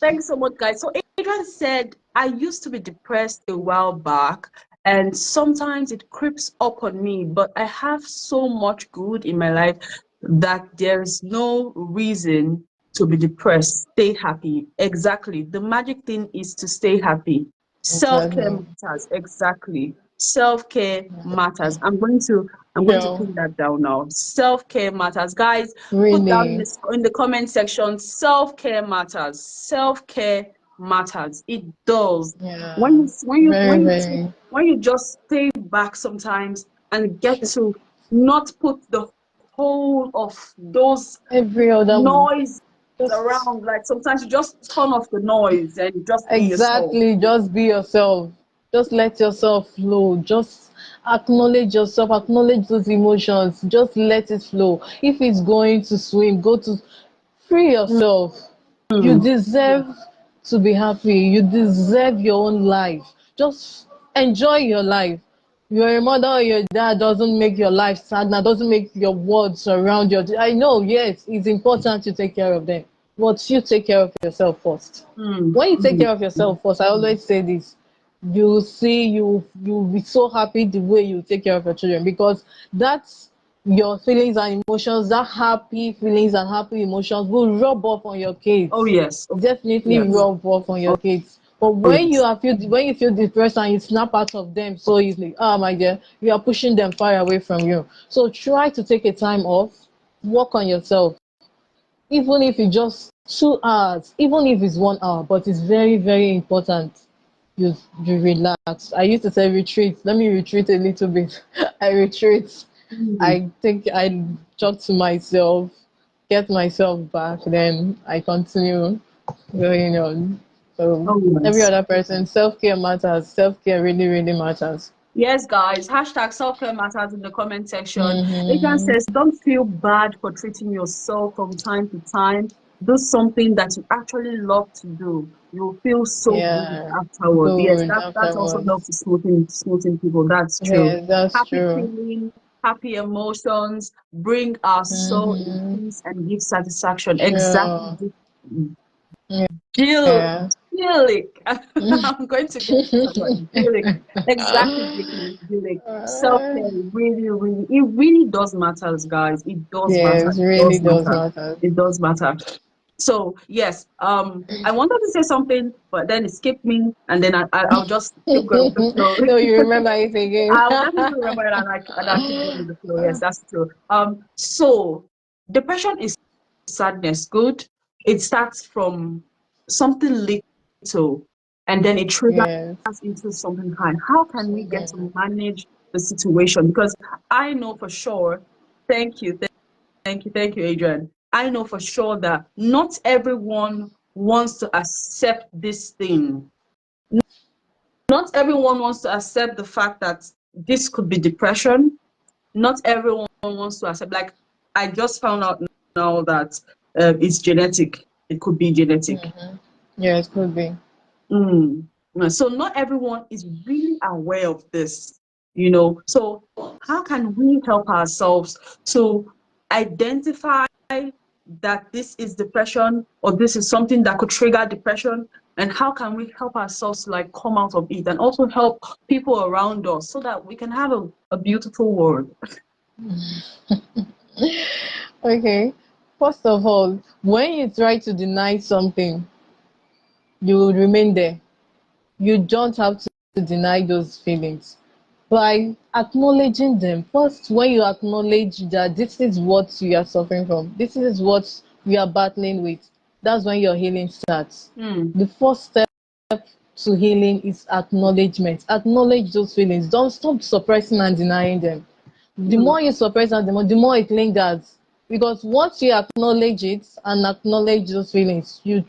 Thanks so much, guys. So Adrian said, I used to be depressed a while back, and sometimes it creeps up on me, but I have so much good in my life that there's no reason to be depressed. Stay happy. Exactly. The magic thing is to stay happy. Self-care Exactly. matters. Exactly. Self-care matters. I'm going to Sure. put that down now. Self-care matters. Guys, put down Really. in the comment section, self-care matters. Self-care matters. It does. When Yeah. you when you Very, when you very. when you just stay back sometimes and get Sure. to not put the whole of those Every other. noise Just around, like sometimes you just turn off the noise and just be yourself. exactly. Just be yourself. Just let yourself flow. Just acknowledge yourself. Acknowledge those emotions. Just let it flow. If it's going to swim, go to free yourself. You Mm. deserve to be happy. You deserve your own life. Just enjoy your life. Your mother or your dad doesn't make your life sad now, doesn't make your world surround your. I know, yes, it's important to take care of them, but you take care of yourself first. Mm. When you take Mm. care of yourself first, I always say this, you see, you'll be so happy the way you take care of your children, because that's your feelings and emotions, that happy feelings and happy emotions will rub off on your Oh kids. yes. Oh Definitely yes. rub off on your kids. But Oh when yes. when you feel depressed and you snap out of them so easily, oh my dear, you are pushing them far away from you. So try to take a time off, work on yourself, even if it's just 2 hours, even if it's 1 hour, but it's very, very important you relax. I used to say retreat. Let me retreat a little bit. I retreat. Mm. I think I talk to myself, get myself back, then I continue going on. So Oh every yes. other person, self-care matters. Self-care really, really matters. Yes, guys. Hashtag self-care matters in the comment section. Adrian Mm-hmm. says, don't feel bad for treating yourself from time to time. Do something that you actually love to do. You'll feel so good Yeah, afterward. Yes, good that also helps afterwards. to smoothen people. That's true. Yeah, that's Happy true. feeling, happy emotions bring our soul in Mm-hmm. peace and give satisfaction. Exactly. Sure. Jill, Yeah. Jillick. I'm going to get someone. Jillick. Exactly, Jillick. Uh, Self-care really, really, it really does matter, guys. It does matter. yes, It really does does matter. matter. It does matter. So yes, I wanted to say something, but then it skipped me, and then I'll just keep going with the flow. No, you remember it again. I'll definitely remember it, and I'll keep going with the flow. Yes, that's true. So depression is sadness. Good. It starts from something little, and then it triggers Yes. into something high. How can we get Yeah. to manage the situation? Because I know for sure. Thank you, thank you, Adrian. I know for sure that not everyone wants to accept this thing. Not everyone wants to accept the fact that this could be depression. Not everyone wants to accept. Like, I just found out now that it's genetic. It could be genetic. Mm-hmm. Yeah, it could be. Mm. So not everyone is really aware of this, you know. So how can we help ourselves to identify that this is depression or this is something that could trigger depression? And how can we help ourselves to like come out of it and also help people around us so that we can have a beautiful world? Okay. First of all, when you try to deny something, you will remain there. You don't have to deny those feelings. By acknowledging them, first, when you acknowledge that this is what you are suffering from, this is what you are battling with, that's when your healing starts. Mm. The first step to healing is acknowledgement. Acknowledge those feelings. Don't stop suppressing and denying them. The Mm. more you suppress and the more it lingers. Because once you acknowledge it and acknowledge those feelings, you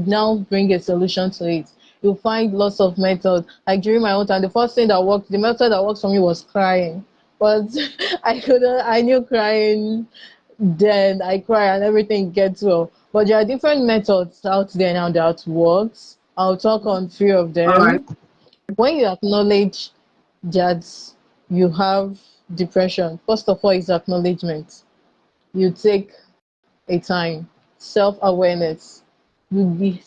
now bring a solution to it. You find lots of methods. Like during my own time, the first thing that worked, the method that worked for me was crying. But I knew crying, then I cry and everything gets well. But there are different methods out there now that works. I'll talk on three of All right. them. When you acknowledge that you have depression, first of all is acknowledgement. You take a time, self-awareness. You be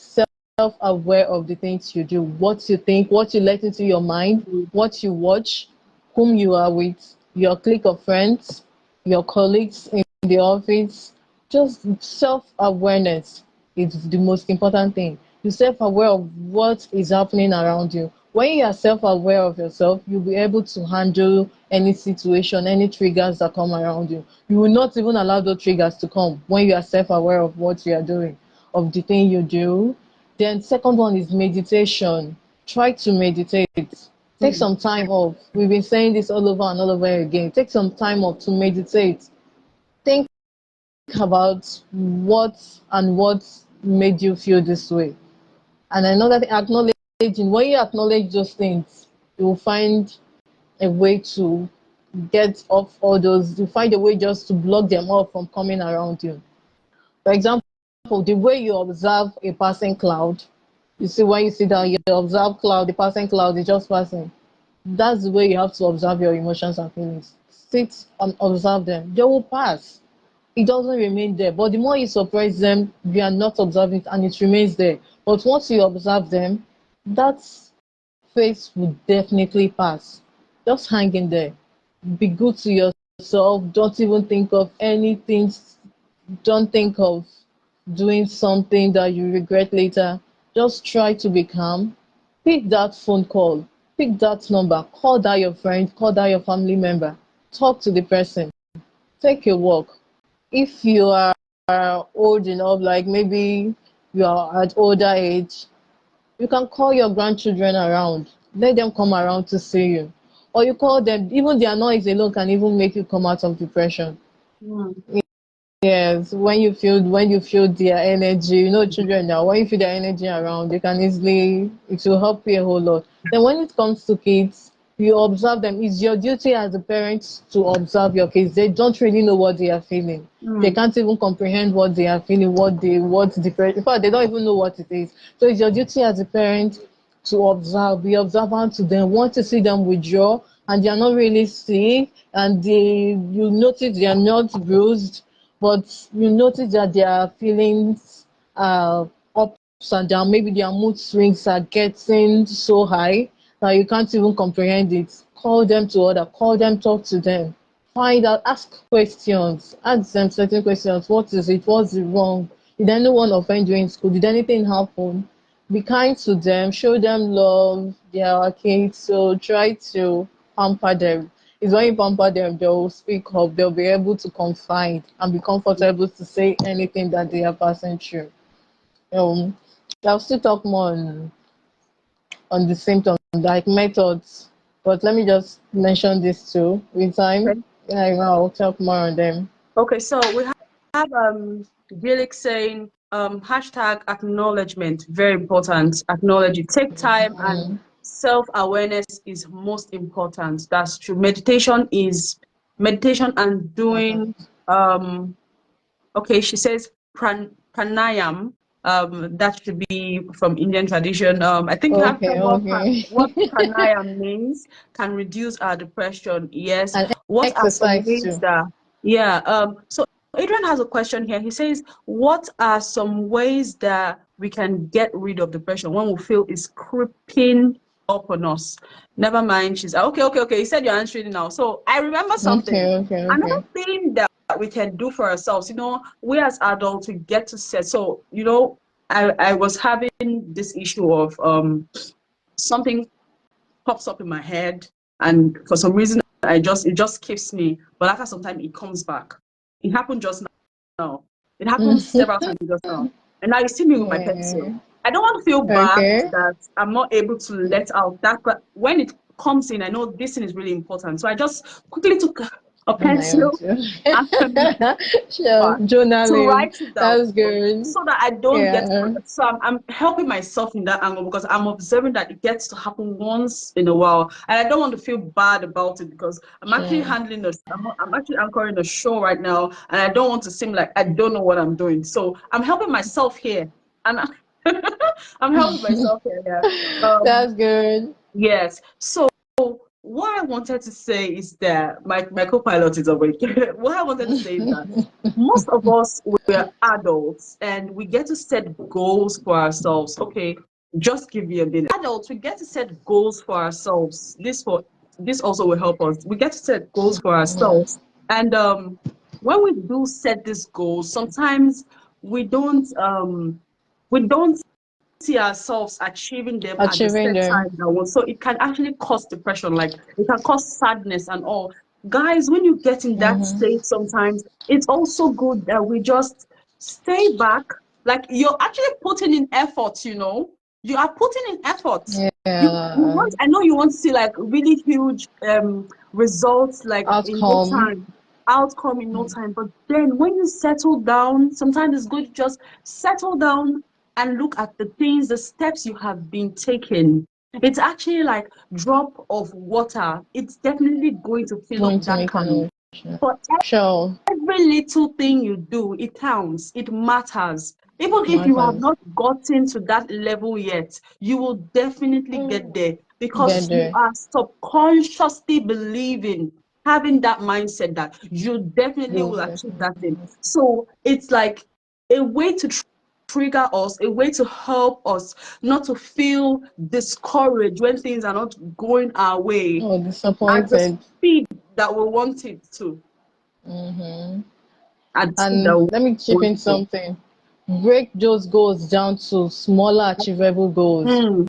self-aware of the things you do, what you think, what you let into your mind, Mm. what you watch, whom you are with, your clique of friends, your colleagues in the office. Just self-awareness is the most important thing. You're self-aware of what is happening around you. When you are self-aware of yourself, you'll be able to handle any situation, any triggers that come around you. You will not even allow those triggers to come when you are self-aware of what you are doing, of the thing you do. Then second one is meditation. Try to meditate. Take Mm. some time off. We've been saying this all over and all over again. Take some time off to meditate. Think about what made you feel this way. And another thing, acknowledging. When you acknowledge those things, you will find a way to get off all those. You find a way just to block them off from coming around you. For example, the way you observe a passing cloud, you see when you sit down, you observe cloud, the passing cloud is just passing. That's the way you have to observe your emotions and feelings. Sit and observe them. They will pass. It doesn't remain there. But the more you suppress them, you are not observing it and it remains there. But once you observe them, that phase will definitely pass. Just hang in there. Be good to yourself. Don't even think of anything. Don't think of doing something that you regret later. Just try to be calm. Pick that phone call. Pick that number. Call that your friend. Call that your family member. Talk to the person. Take a walk. If you are old enough, like maybe you are at older age, you can call your grandchildren around. Let them come around to see you. Or you call them, even their noise alone can even make you come out of depression. Mm. Yes, when you feel their energy, you know children now, when you feel their energy around, they can easily it will help you a whole lot. Then when it comes to kids, you observe them. It's your duty as a parent to observe your kids. They don't really know what they are feeling. They Mm. can't even comprehend what they are feeling, what depression. In fact, they don't even know what it is. So it's your duty as a parent to observe, be observant to them, want to see them withdraw, and they are not really sick, and you notice they are not bruised, but you notice that their feelings are ups and down. Maybe their mood swings are getting so high that you can't even comprehend it. Call them to order, call them, talk to them. Find out, ask questions, ask them certain questions. What is it? What's it wrong? Did anyone offend you in school? Did anything happen? Be kind to them, show them love. They are our kids, so try to pamper them. It's when you pamper them, they'll speak up, they'll be able to confide and be comfortable to say anything that they are passing through. Um, I'll still talk more on the symptoms, like methods, but let me just mention this too. With time, Okay. yeah, I'll talk more on them. Okay. So we have Felix saying hashtag acknowledgement, very important. Acknowledge it. Take time, and Mm, self-awareness is most important. That's true. Meditation and doing important. um okay, she says pranayam. That should be from Indian tradition. I think you have Okay, said okay. what pranayam means can reduce our depression. Yes. And What are some exercise ways too. that? Yeah. So Adrian has a question here. He says, "What are some ways that we can get rid of depression when we feel it's creeping up on us?" Never mind. She's okay. Okay. Okay. He said you're answering now. So I remember something. Okay, okay, Another okay. thing that we can do for ourselves, we as adults, we get to set. So, I was having this issue of something pops up in my head, and for some reason it just keeps me. But after some time, it comes back. It happened just now. It happened several times just now. And now you see me with my pencil. Yeah. I don't want to feel bad Okay. that I'm not able to let out that, but when it comes in, I know this thing is really important. So I just quickly took a On my own pencil too. and Sure. to Journaling. write it down That's good. so that I don't get. Yeah. So I'm helping myself in that angle because I'm observing that it gets to happen once in a while, and I don't want to feel bad about it because I'm actually Sure. handling this. I'm actually anchoring a show right now, and I don't want to seem like I don't know what I'm doing. So I'm helping myself here, and I'm helping myself here. Yeah. That's good. Yes. So what I wanted to say is that my co-pilot is awake. What I wanted to say is that most of us, we're adults and we get to set goals for ourselves. Okay, just give me a minute. Adults, we get to set goals for ourselves. This also will help us. We get to set goals for ourselves. And when we do set these goals, sometimes we don't see ourselves achieving them at the Achieving set time them. that was. So it can actually cause depression, like it can cause sadness and all. Guys, when you get in that state, sometimes it's also good that we just stay back. Like you're actually putting in effort, you know. You are putting in effort. You Yeah. want, I know you want to see like really huge results like in no Outcome. time, outcome in no time. But then when you settle down, sometimes it's good to just settle down and look at the things, the steps you have been taking. It's actually like drop of water. It's definitely going to fill Going up to that make an can. ocean. For Sure. every little thing you do, it counts, it matters. Even if you have Matters. not gotten to that level yet, you will definitely get there Get because you there. are subconsciously believing, having that mindset that you definitely You'll will get achieve that thing. So it's like a way to trigger us, a way to help us not to feel discouraged when things are not going our way Oh, at the disappointed. speed that we want it to. At the speed that And we let me chip want in it to. something. Break those goals down to smaller, achievable goals. Mm.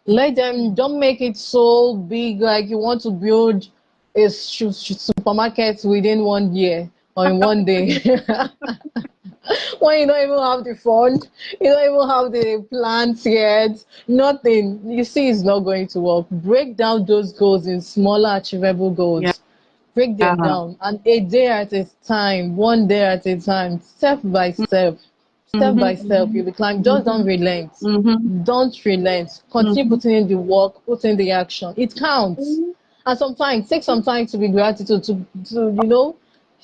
Let them, don't make it so big like you want to build a supermarket within 1 year or in 1 day. When you don't even have the fund, you don't even have the plans yet, nothing. You see, it's not going to work. Break down those goals in smaller, achievable Yeah. goals. Break them down, and a day at a time, 1 day at a time, step by step. Step by step, Mm-hmm. you'll be climbing. Just don't Mm-hmm. relent. Mm-hmm. Don't relent. Continue Mm-hmm. putting in the work, put in the action. It counts. And sometimes take some time to be gratitude to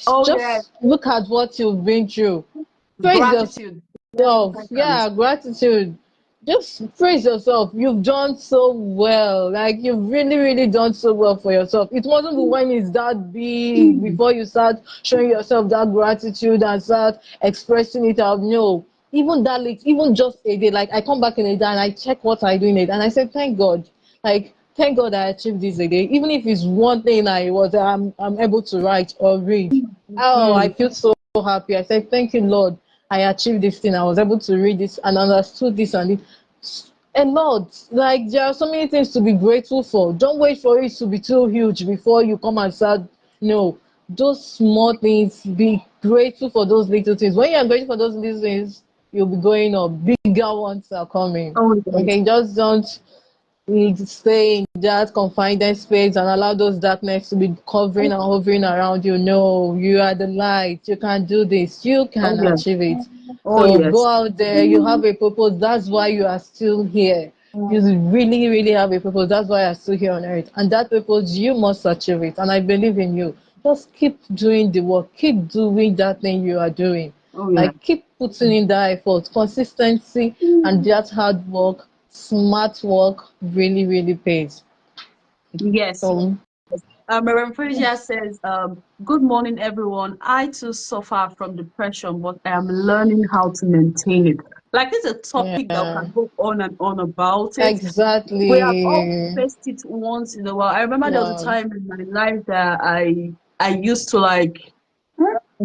Oh yeah, just look at what you've been through. Praise gratitude. yourself. Times. Yeah, gratitude. Just praise yourself. You've done so well. Like you've really, really done so well for yourself. It wasn't when it's that big before you start showing yourself that gratitude and start expressing it out. No. Even that late, even just a day. Like I come back in a day and I check what I do in it and I said, thank God. Like thank God I achieved this a day. Even if it's one thing I'm able to write or read. Oh, I Mm. feel so happy. I said, thank you, Lord. I achieved this thing. I was able to read this and understood this and it. A lot. Like there are so many things to be grateful for. Don't wait for it to be too huge before you come and start. No, those small things. Be grateful for those little things. When you are grateful for those little things, you'll be going up. Bigger ones are coming. Oh yes. Okay, just don't stay in that confined space and allow those darkness to be covering and hovering around you. No, you are the light. You can do this. You Oh can yes. achieve it. Oh So go yes. out there. You have a purpose. That's why you are still here. You really, really have a purpose. That's why you're still here on earth. And that purpose, you must achieve it. And I believe in you. Just keep doing the work. Keep doing that thing you are doing. Oh yeah. Like keep putting in that effort, consistency, and that hard work, smart work really, really pays. Yes. So Reverend Frisia says, good morning, everyone. I too suffer from depression, but I am learning how to maintain it. Like, it's a topic that we yeah, can go on and on about it. We have all exactly. faced it once in a while. I remember there was a Yeah. time in my life that I used to like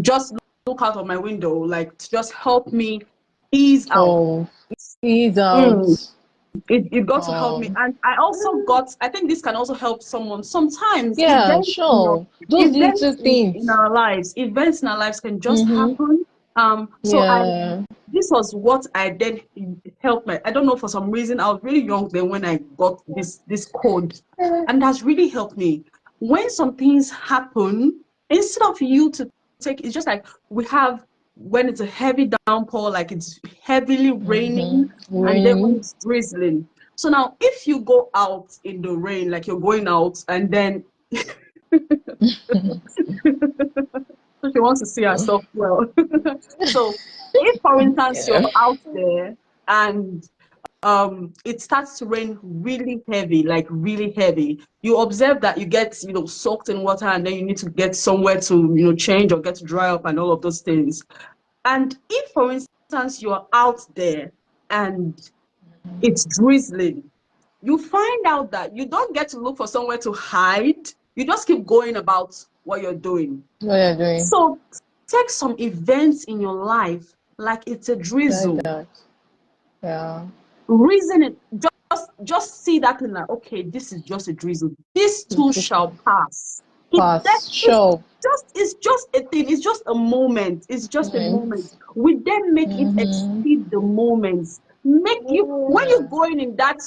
just look out of my window, like to just help me ease out. Oh, ease Mm, out. it got to help me. Um, And I also got, I think this can also help someone. Sometimes yeah, sure. Those little in things. our lives, events in our lives can just Mm-hmm. happen. So Yeah. this was what I did. It helped my, I don't know, for some reason, I was really young then when I got this code. And that's really helped me. When some things happen, instead of you to take, it's just like we have when it's a heavy downpour, like it's heavily raining, Mm-hmm. and then when Raining. it's drizzling. So now, if you go out in the rain, like you're going out, and then she wants to see herself well. So, if for instance you're Yeah. out there and it starts to rain really heavy, like really heavy, you observe that you get, soaked in water, and then you need to get somewhere to, change or get to dry up and all of those things. And if, for instance, you're out there and it's drizzling, you find out that you don't get to look for somewhere to hide. You just keep going about what you're doing. What are you doing? So take some events in your life like it's a Like drizzle. that. Yeah. Reason it. Just see that thing like, okay, this is just a drizzle. This too It's okay. shall pass. That Pass. is Sure. it's just a thing. It's just a moment. It's just a moment. Moments. We then make it Mm-hmm. exceed the moments. Make you when you're Yeah. going in that,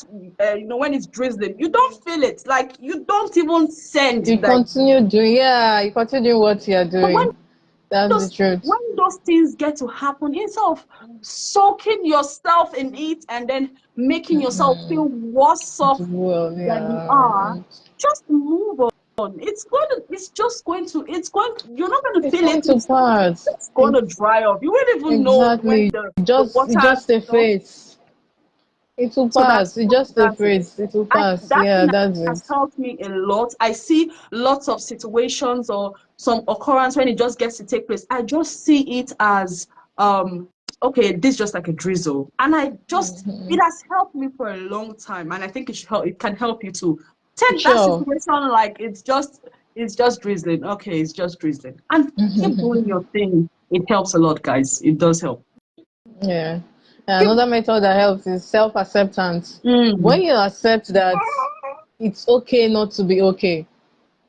when it's drizzling, you don't feel it. Like you don't even send You like. continue doing, yeah, you continue doing what you're But when doing. That's the those truth. when those things get to happen, instead of soaking yourself in it and then making yourself feel worse off Well, than you yeah. are, And just move on. It's just going to, you're not going to it's feel going it. to pass. It's going to dry off. You won't even know when Exactly. the Just, water, just a phase. It will so that's pass. It's just a that's it. phase. It will pass. That Yeah, thing that's has it. helped me a lot. I see lots of situations or some occurrence when it just gets to take place. I just see it as okay, this is just like a drizzle. And it has helped me for a long time. And I think it can help you too. Take that Sure. situation like it's just drizzling. Okay, it's just drizzling. And keep doing your thing. It helps a lot, guys. It does help. Yeah. Keep Another method that helps is self-acceptance. When mm, you accept that it's okay not to be okay,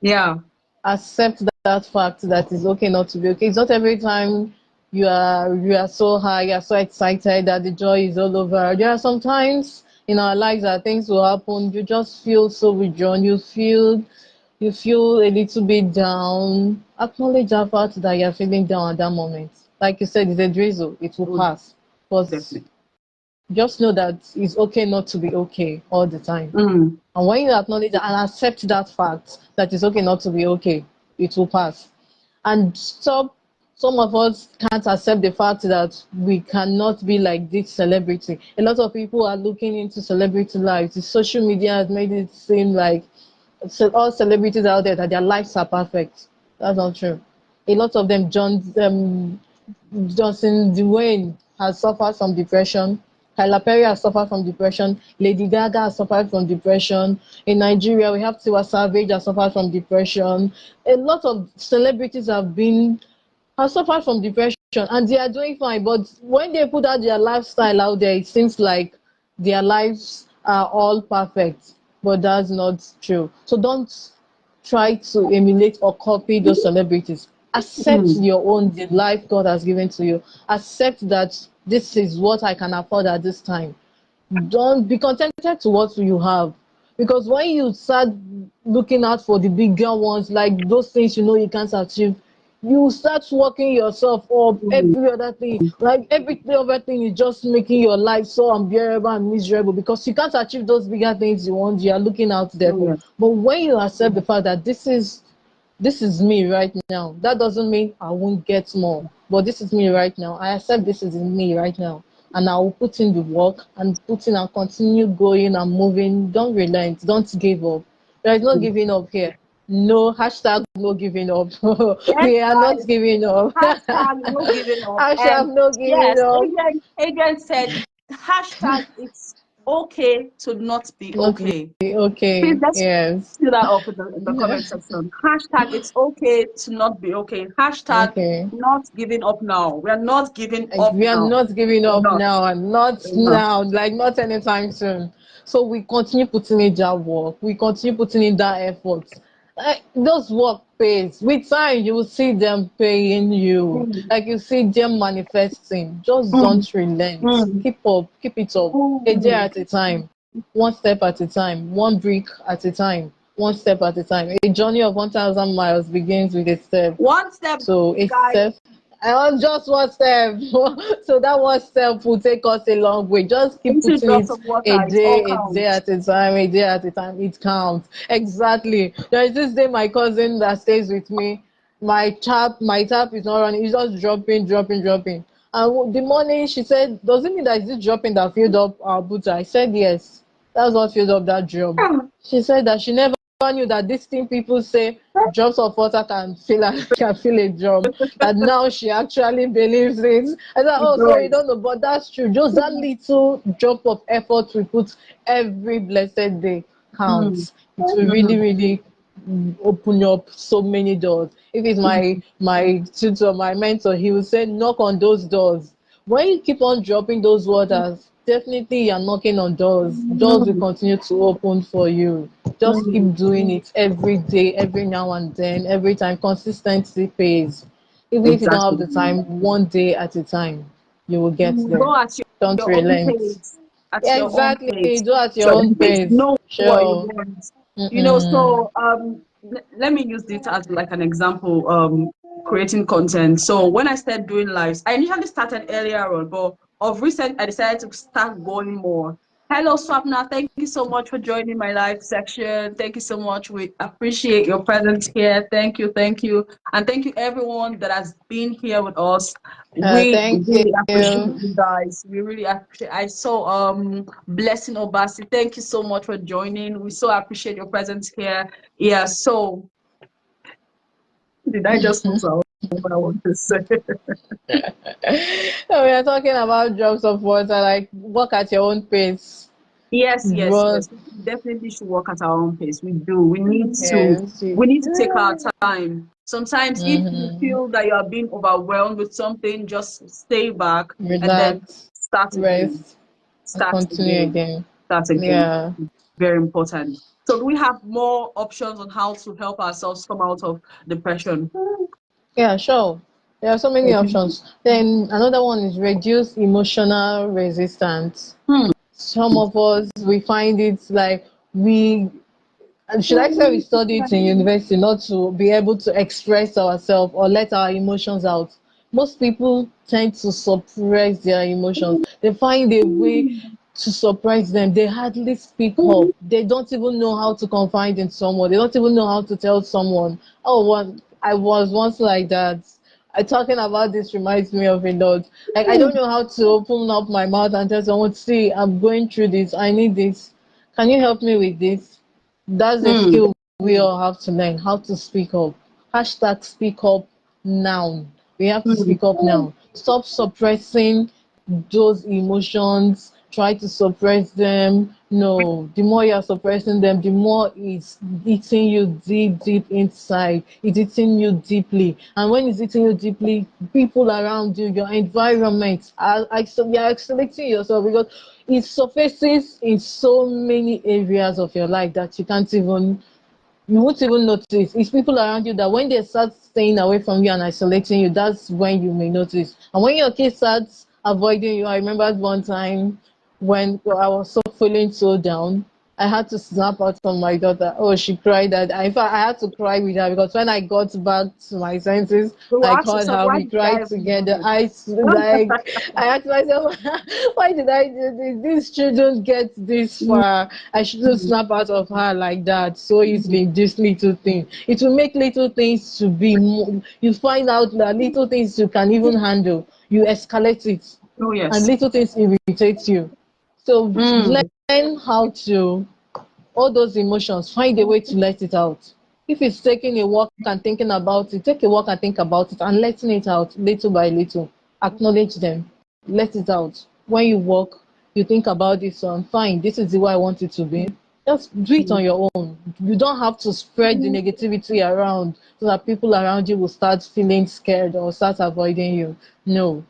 yeah. accept that fact that it's okay not to be okay. It's not every time you are so high, you're so excited that the joy is all over. There are some times in our lives that things will happen. You just feel so withdrawn. You feel a little bit down. Acknowledge that fact that you're feeling down at that moment. Like you said, it's a drizzle. It will Oh, pass. But definitely. just know that it's okay not to be okay all the time. Mm. And when you acknowledge that and accept that fact that it's okay not to be okay, it will pass. And stop. Some of us can't accept the fact that we cannot be like this celebrity. A lot of people are looking into celebrity lives. The social media has made it seem like all celebrities out there that their lives are perfect. That's not true. A lot of them, Johnson Dwayne has suffered from depression. Tyler Perry has suffered from depression. Lady Gaga has suffered from depression. In Nigeria, we have Tiwa Savage has suffered from depression. A lot of celebrities have suffered from depression, and they are doing fine. But when they put out their lifestyle out there, it seems like their lives are all perfect. But that's not true. So don't try to emulate or copy those celebrities. Accept Mm. your own, the life God has given to you. Accept that this is what I can afford at this time. Don't be contented to what you have. Because when you start looking out for the bigger ones, like those things you know you can't achieve, you start working yourself up. Mm. Every other thing, like every other thing is just making your life so unbearable and miserable because you can't achieve those bigger things you want. You are looking out there Oh, for. yeah. But when you accept the fact that this is me right now, that doesn't mean I won't get more. But this is me right now. I accept this is me right now. And I will put in the work and put in and continue going and moving. Don't relent. Don't give up. There is no Mm. giving up here. No, hashtag no giving up. Yes, We are not guys. giving up. Hashtag no giving up. And Hashtag no giving yes, up. Adrian said hashtag it's okay to not be Not be okay. Please okay. let's Yes. see that up in the comment section. Hashtag it's okay to not be okay. Hashtag Okay. not giving up now. We are not giving Like, up we are now. not giving We're up not. now and not We're not. now, like not anytime soon. So we continue putting in that work. We continue putting in that effort. Those work pays. With time, you will see them paying you. Mm, Like you see them manifesting. Just mm, don't relent. mm, Keep up. Keep it up. A day mm. at a time. One step at a time. One brick at a time. One step at a time. A journey of 1,000 miles begins with a step. One step, So a guys. step, I want just one step. So that one step will take us a long way. Just keep Into putting drops it of water. It all a day counts. at a time, a day at a time. It counts. Exactly. There is this day my cousin that stays with me. My tap is not running. It's just dropping, dropping, dropping. And the morning she said, "Does it mean that is it dropping that filled up our boots?" I said, "Yes. That's what filled up that drum." She said that she never knew that this thing people say drops of water can fill a drum. And now she actually believes it. I said, It "Oh, so you does. don't know, but that's true. Just that little drop of effort we put every blessed day Mm, counts. It will really, mm, really open up so many doors." If it's mm, my tutor, my mentor, he will say, "Knock on those doors." When you keep on dropping those waters, definitely you're knocking on doors. Doors will mm, continue to open for you. Just mm. keep doing it every day, every now and then, every time. Consistency pays. Even if you don't have Exactly. the time, one day at a time, you will get there. Go at Don't your own relent. pace. At Yeah, your own exactly. pace. Do at At your your own own pace. pace. Know what you Sure. want. Mm-mm. So let me use this as like an example. Creating content. So when I started doing lives, I initially started earlier on, but of recent I decided to start going more. Hello, Swapna. Thank you so much for joining my live section. Thank you so much. We appreciate your presence here. Thank you, and thank you everyone that has been here with us. We Thank really appreciate you. you guys. We really appreciate. I saw Blessing Obasi. Thank you so much for joining. We so appreciate your presence here. Yeah. So did I just lose out what I want to say? So we are talking about drops of water, like walk at your own pace. Yes, yes, Run. yes. We definitely should work at our own pace. We do. We need to. Yes. We need to take our time. Sometimes, if you Mm-hmm. feel that you are being overwhelmed with something, just stay back and then Relax. start again. Rest. And Start continue again. again. Start again. Yeah. Very important. So, do we have more options on how to help ourselves come out of depression? Yeah, sure. There are so many Okay. options. Then another one is reduce emotional resistance. Hmm. Some of us we find it like we should I say we study it in university not to be able to express ourselves or let our emotions out. Most people tend to suppress their emotions. They find a way to suppress them. They hardly speak up. They don't even know how to confide in someone. They don't even know how to tell someone, "Oh, I was once like that." Talking about this reminds me of a lot. Like I don't know how to open up my mouth and tell someone, "See, I'm going through this. I need this. Can you help me with this?" That's a Hmm. skill we all have to learn how to speak up. Hashtag speak up now. We have to Hmm. speak up now. Stop suppressing those emotions. Try to suppress them. No, the more you're suppressing them, the more it's eating you deep, deep inside. It's eating you deeply. And when it's eating you deeply, people around you, your environment, you're isolating yourself because it surfaces in so many areas of your life that you won't even notice. It's people around you that when they start staying away from you and isolating you, that's when you may notice. And when your kid starts avoiding you, I remember one time when I was so feeling so down, I had to snap out on my daughter. Oh, she cried. In fact, I had to cry with her because when I got back to my senses, So I ask called yourself, her. why We did I cried even do together. this? I asked myself, why did I do this? These children get this far. I shouldn't snap out of her like that so easily. This little thing. It will make little things to be more. You find out that little things you can even handle. You escalate it, Oh, and yes. little things irritate you. So Mm. learn how to all those emotions, find a way to let it out. If it's taking a walk and thinking about it, take a walk and think about it and letting it out little by little. Acknowledge them, let it out. When you walk, you think about this one, fine, this is the way I want it to be. Just do it on your own. You don't have to spread the negativity around so that people around you will start feeling scared or start avoiding you. No,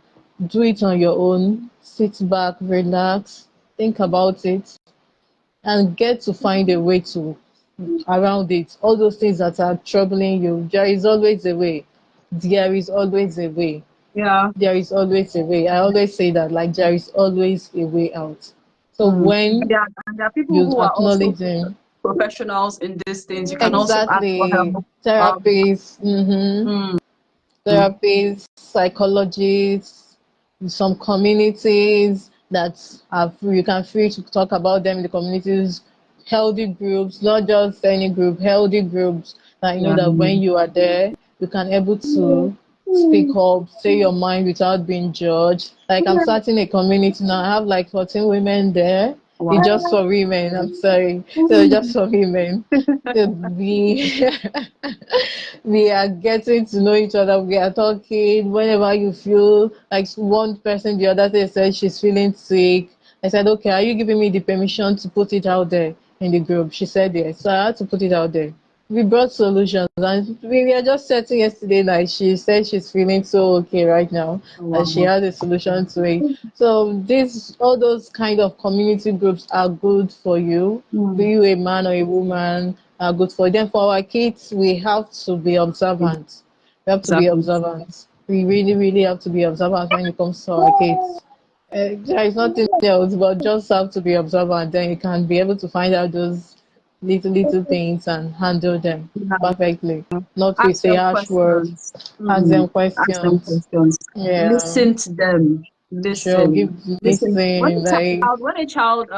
do it on your own. Sit back, relax, think about it, and get to find a way to around it. All those things that are troubling you, there is always a way. There is always a way. Yeah. There is always a way. I always say that, like, there is always a way out. So when And there are people you who are also acknowledge them, professionals in these things. You can also ask for exactly, help. therapists, Mm, therapists, psychologists, some communities that are free, you can free to talk about them in the communities, healthy groups, not just any group, healthy groups that you know yeah. that when you are there, you can able to speak up, say your mind without being judged. Like I'm starting a community now. I have like 14 women there. It's just Wow. for women. I'm sorry. So just for women. So we we are getting to know each other. We are talking. Whenever you feel like one person, the other day said she's feeling sick. I said, okay, are you giving me the permission to put it out there in the group? She said yes. So I had to put it out there. We brought solutions, and we were just chatting yesterday night. She said she's feeling so okay right now, and she Wow. has a solution to it. So this, all those kind of community groups are good for you, be Mm, you a man or a woman, are good for them. For our kids, we have to be observant. We have to be exactly. observant. We really, really have to be observant when it comes to our kids. There is nothing else but just have to be observant. Then you can be able to find out those little things and handle them Yeah. perfectly. Not with Ask say them harsh words. questions. Ask them Ask them questions. questions. Yeah, Listen to them. sure. Give Listen. Listen. listen. Like When a child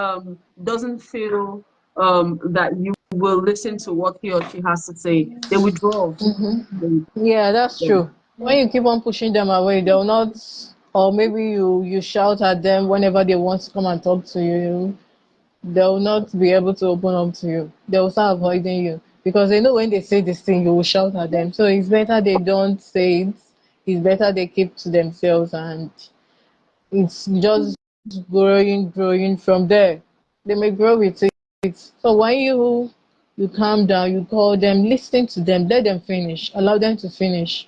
doesn't feel that you will listen to what he or she has to say, they withdraw. They- yeah, that's they- true. When you keep on pushing them away, they'll not. Or maybe you shout at them whenever they want to come and talk to you. They'll not be able to open up to you. They'll start avoiding you because they know when they say this thing, you will shout at them. So it's better they don't say it. It's better they keep to themselves, and it's just growing from there. They may grow with it. So when you calm down, you call them, listen to them, let them finish, allow them to finish.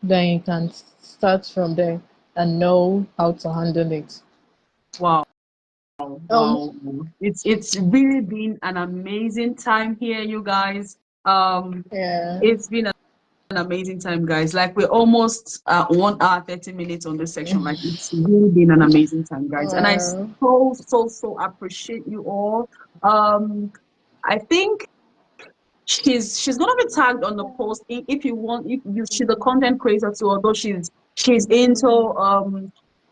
Then you can start from there and know how to handle it. Wow. Um, Wow. It's really been an amazing time here, you guys. yeah. It's been an amazing time, guys. Like we're almost 1 hour, 30 minutes on this section. Like it's really been an amazing time, guys. And I Wow. so appreciate you all. Um, I think she's gonna be tagged on the post if you want. If you she's a content creator too, although she's into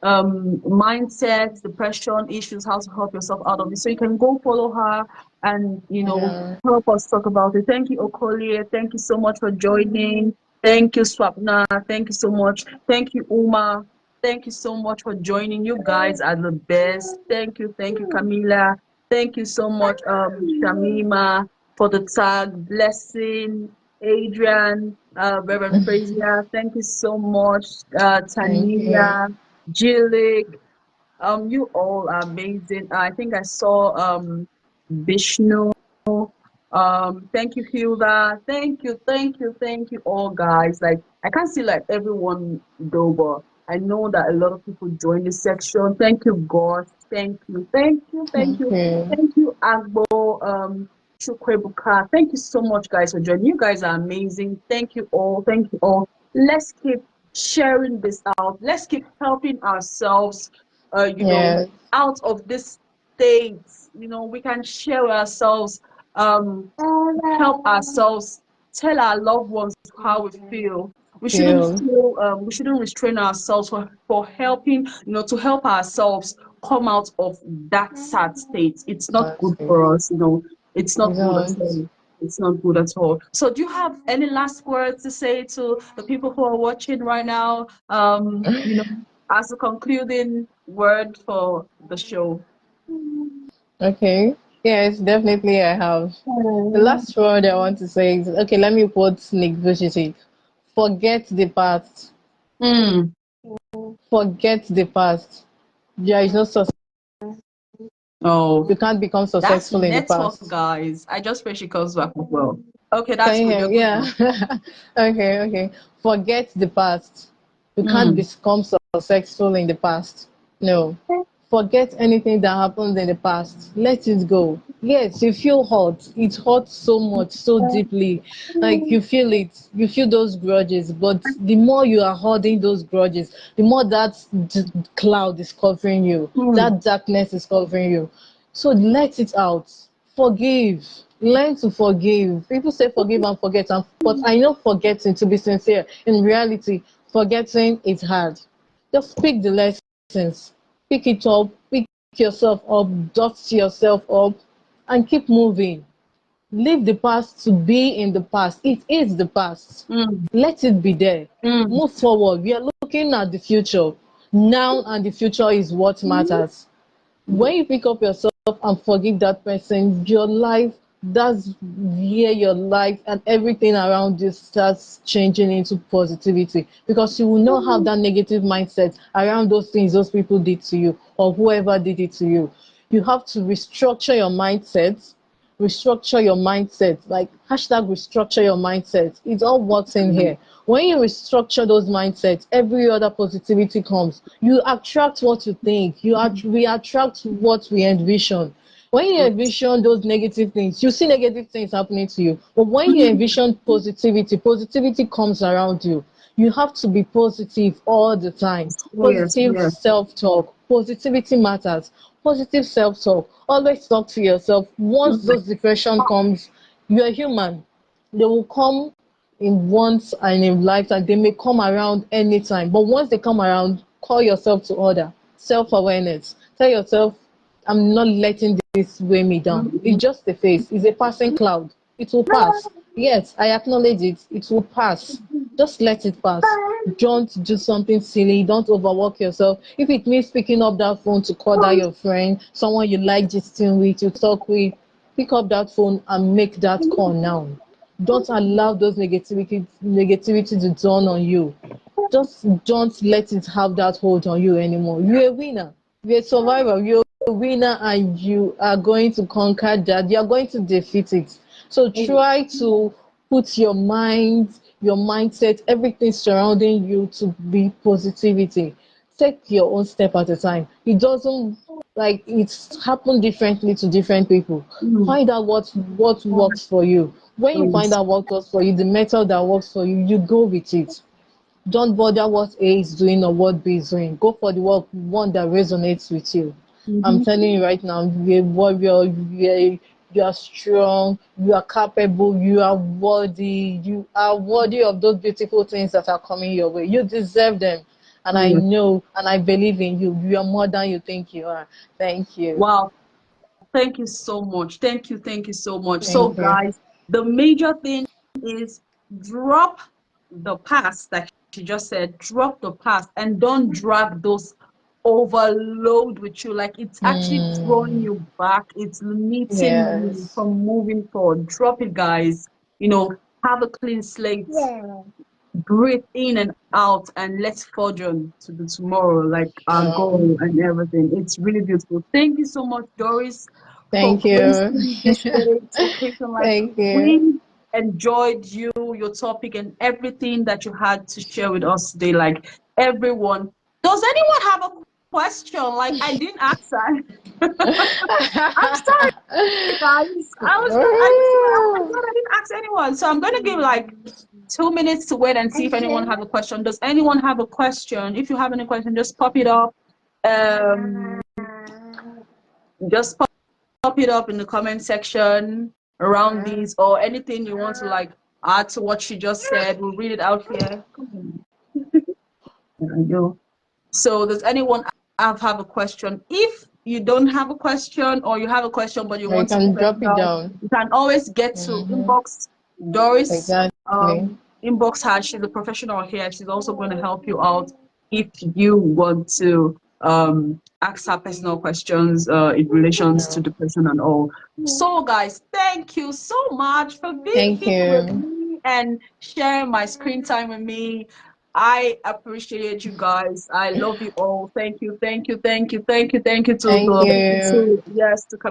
mindset, depression issues, how to help yourself out of it. So you can go follow her and Yeah. help us talk about it. Thank you, Okolie. Thank you so much for joining. Thank you, Swapna. Thank you so much. Thank you, Uma. Thank you so much for joining. You guys are the best. Thank you, Camila. Thank you so much, Shamima, for the tag. Blessing, Adrian, Reverend Frazier. Thank you so much, Thank you. Tania, Jillik. You all are amazing. I think I saw Vishnu. Thank you, Hilda. Thank you all, guys. Like I can't see like everyone though, but I know that a lot of people join this section. Thank you, God. Thank you. Thank you, Agbo. Chukwebuka. Thank you so much, guys, for joining. You guys are amazing. Thank you all. Thank you all. Let's keep sharing this out. Let's keep helping ourselves. You know, Yeah. out of this state. We can share ourselves, help ourselves, tell our loved ones how we feel. Feel. We shouldn't restrain ourselves for helping, to help ourselves come out of that sad state. It's not That's good it. for us. It's We not good at don't. all. It's not good at all. So, do you have any last words to say to the people who are watching right now? As a concluding word for the show. Okay. Yes, definitely I have. The last word I want to say is okay, let me put Nick Vujicic. Forget the past. Mm, Forget the past. There is no success. oh, You can't become that's successful in the network, past. guys. I just pray she comes back as well. Okay, Can that's you good. hear You're me? good Yeah. now. Okay. Forget the past. You can't Mm, become successful in the past. No. Forget anything that happened in the past. Let it go. Yes, you feel hot. It hurts so much, so deeply. Like you feel it. You feel those grudges. But the more you are holding those grudges, the more that cloud is covering you. Mm. That darkness is covering you. So let it out. Forgive. Learn to forgive. People say forgive and forget. But I know forgetting, to be sincere, in reality, forgetting is hard. Just pick the lessons. Pick it up. Pick yourself up. Dust yourself up and keep moving. Leave the past to be in the past. It is the past. Mm. Let it be there. Mm. Move forward. We are looking at the future. Now and the future is what matters. When you pick up yourself and forgive that person, your life, that's where your life and everything around you starts changing into positivity, because you will not have that negative mindset around those things those people did to you or whoever did it to you. You have to restructure your mindset. Restructure your mindset, like hashtag restructure your mindset. It all works in here. When you restructure those mindsets, every other positivity comes. You attract what you think. We attract what we envision. When you envision those negative things, you see negative things happening to you. But when you envision positivity, positivity comes around you. You have to be positive all the time. Oh, yes, Positive yes. self-talk. Positivity matters. Positive self-talk. Always talk to yourself. Once those depression comes, you're human. They will come in once and in lifetime. They may come around anytime. But once they come around, call yourself to order. Self-awareness. Tell yourself, I'm not letting this weigh me down. Mm. It's just a phase. It's a passing cloud. It will pass. Yes, I acknowledge it. It will pass. Just let it pass. Don't do something silly. Don't overwork yourself. If it means picking up that phone to call that your friend, someone you like gisting with, you talk with, pick up that phone and make that call now. Don't allow those negativity to dawn on you. Just don't let it have that hold on you anymore. You're a winner. You're a survivor. You're a winner, and you are going to conquer that. You're going to defeat it. So try to put your mind, your mindset, everything surrounding you to be positivity. Take your own step at a time. It doesn't, like, it's happened differently to different people. Mm. Find out what works for you. When you find Yes. out what works for you, the method that works for you, you go with it. Don't bother what A is doing or what B is doing. Go for the one that resonates with you. I'm Mhm. telling you right now, you're a warrior, you are strong, you are capable, you are worthy, you are worthy of those beautiful things that are coming your way. You deserve them. And I Mm. know and I believe in you. You are more than you think you are. Thank you. Wow. Thank you so much. Thank you. Thank you so much. So, Thank you. guys, the major thing is drop the past, like she just said, drop the past and don't drag those overload with you. Like it's actually throwing Mm, you back, it's limiting you yes. from moving forward. Drop it, guys. Have a clean slate. Yeah. Breathe in and out and let's forge on to the tomorrow, like our Um, goal and everything. It's really beautiful. Thank you so much, Doris, for Thank you. gracing this space occasion. Like Thank you. we enjoyed your topic and everything that you had to share with us today. Like everyone, does anyone have a question? Like I didn't ask that. I'm sorry, guys. I thought I didn't ask anyone. So I'm gonna give like 2 minutes to wait and see if anyone has a question. Does anyone have a question? If you have any question, just pop it up. Um, just pop it up in the comment section around these or anything you want to like add to what she just said. We'll read it out here. There I go. So does anyone have a question? If you don't have a question or you have a question but you Or you want to can leave it drop it out, down. you can always get to Hmm. inbox Doris. Exactly. Inbox her. She's a professional here. She's also going to help you out if you want to ask her personal questions in relations to Yeah. depression and all. So guys, thank you so much for being Thank here with you. me and sharing my screen time with me. I appreciate you guys. I love you all. Thank you, thank you, thank you, thank you, thank you Thank you. to yes to come.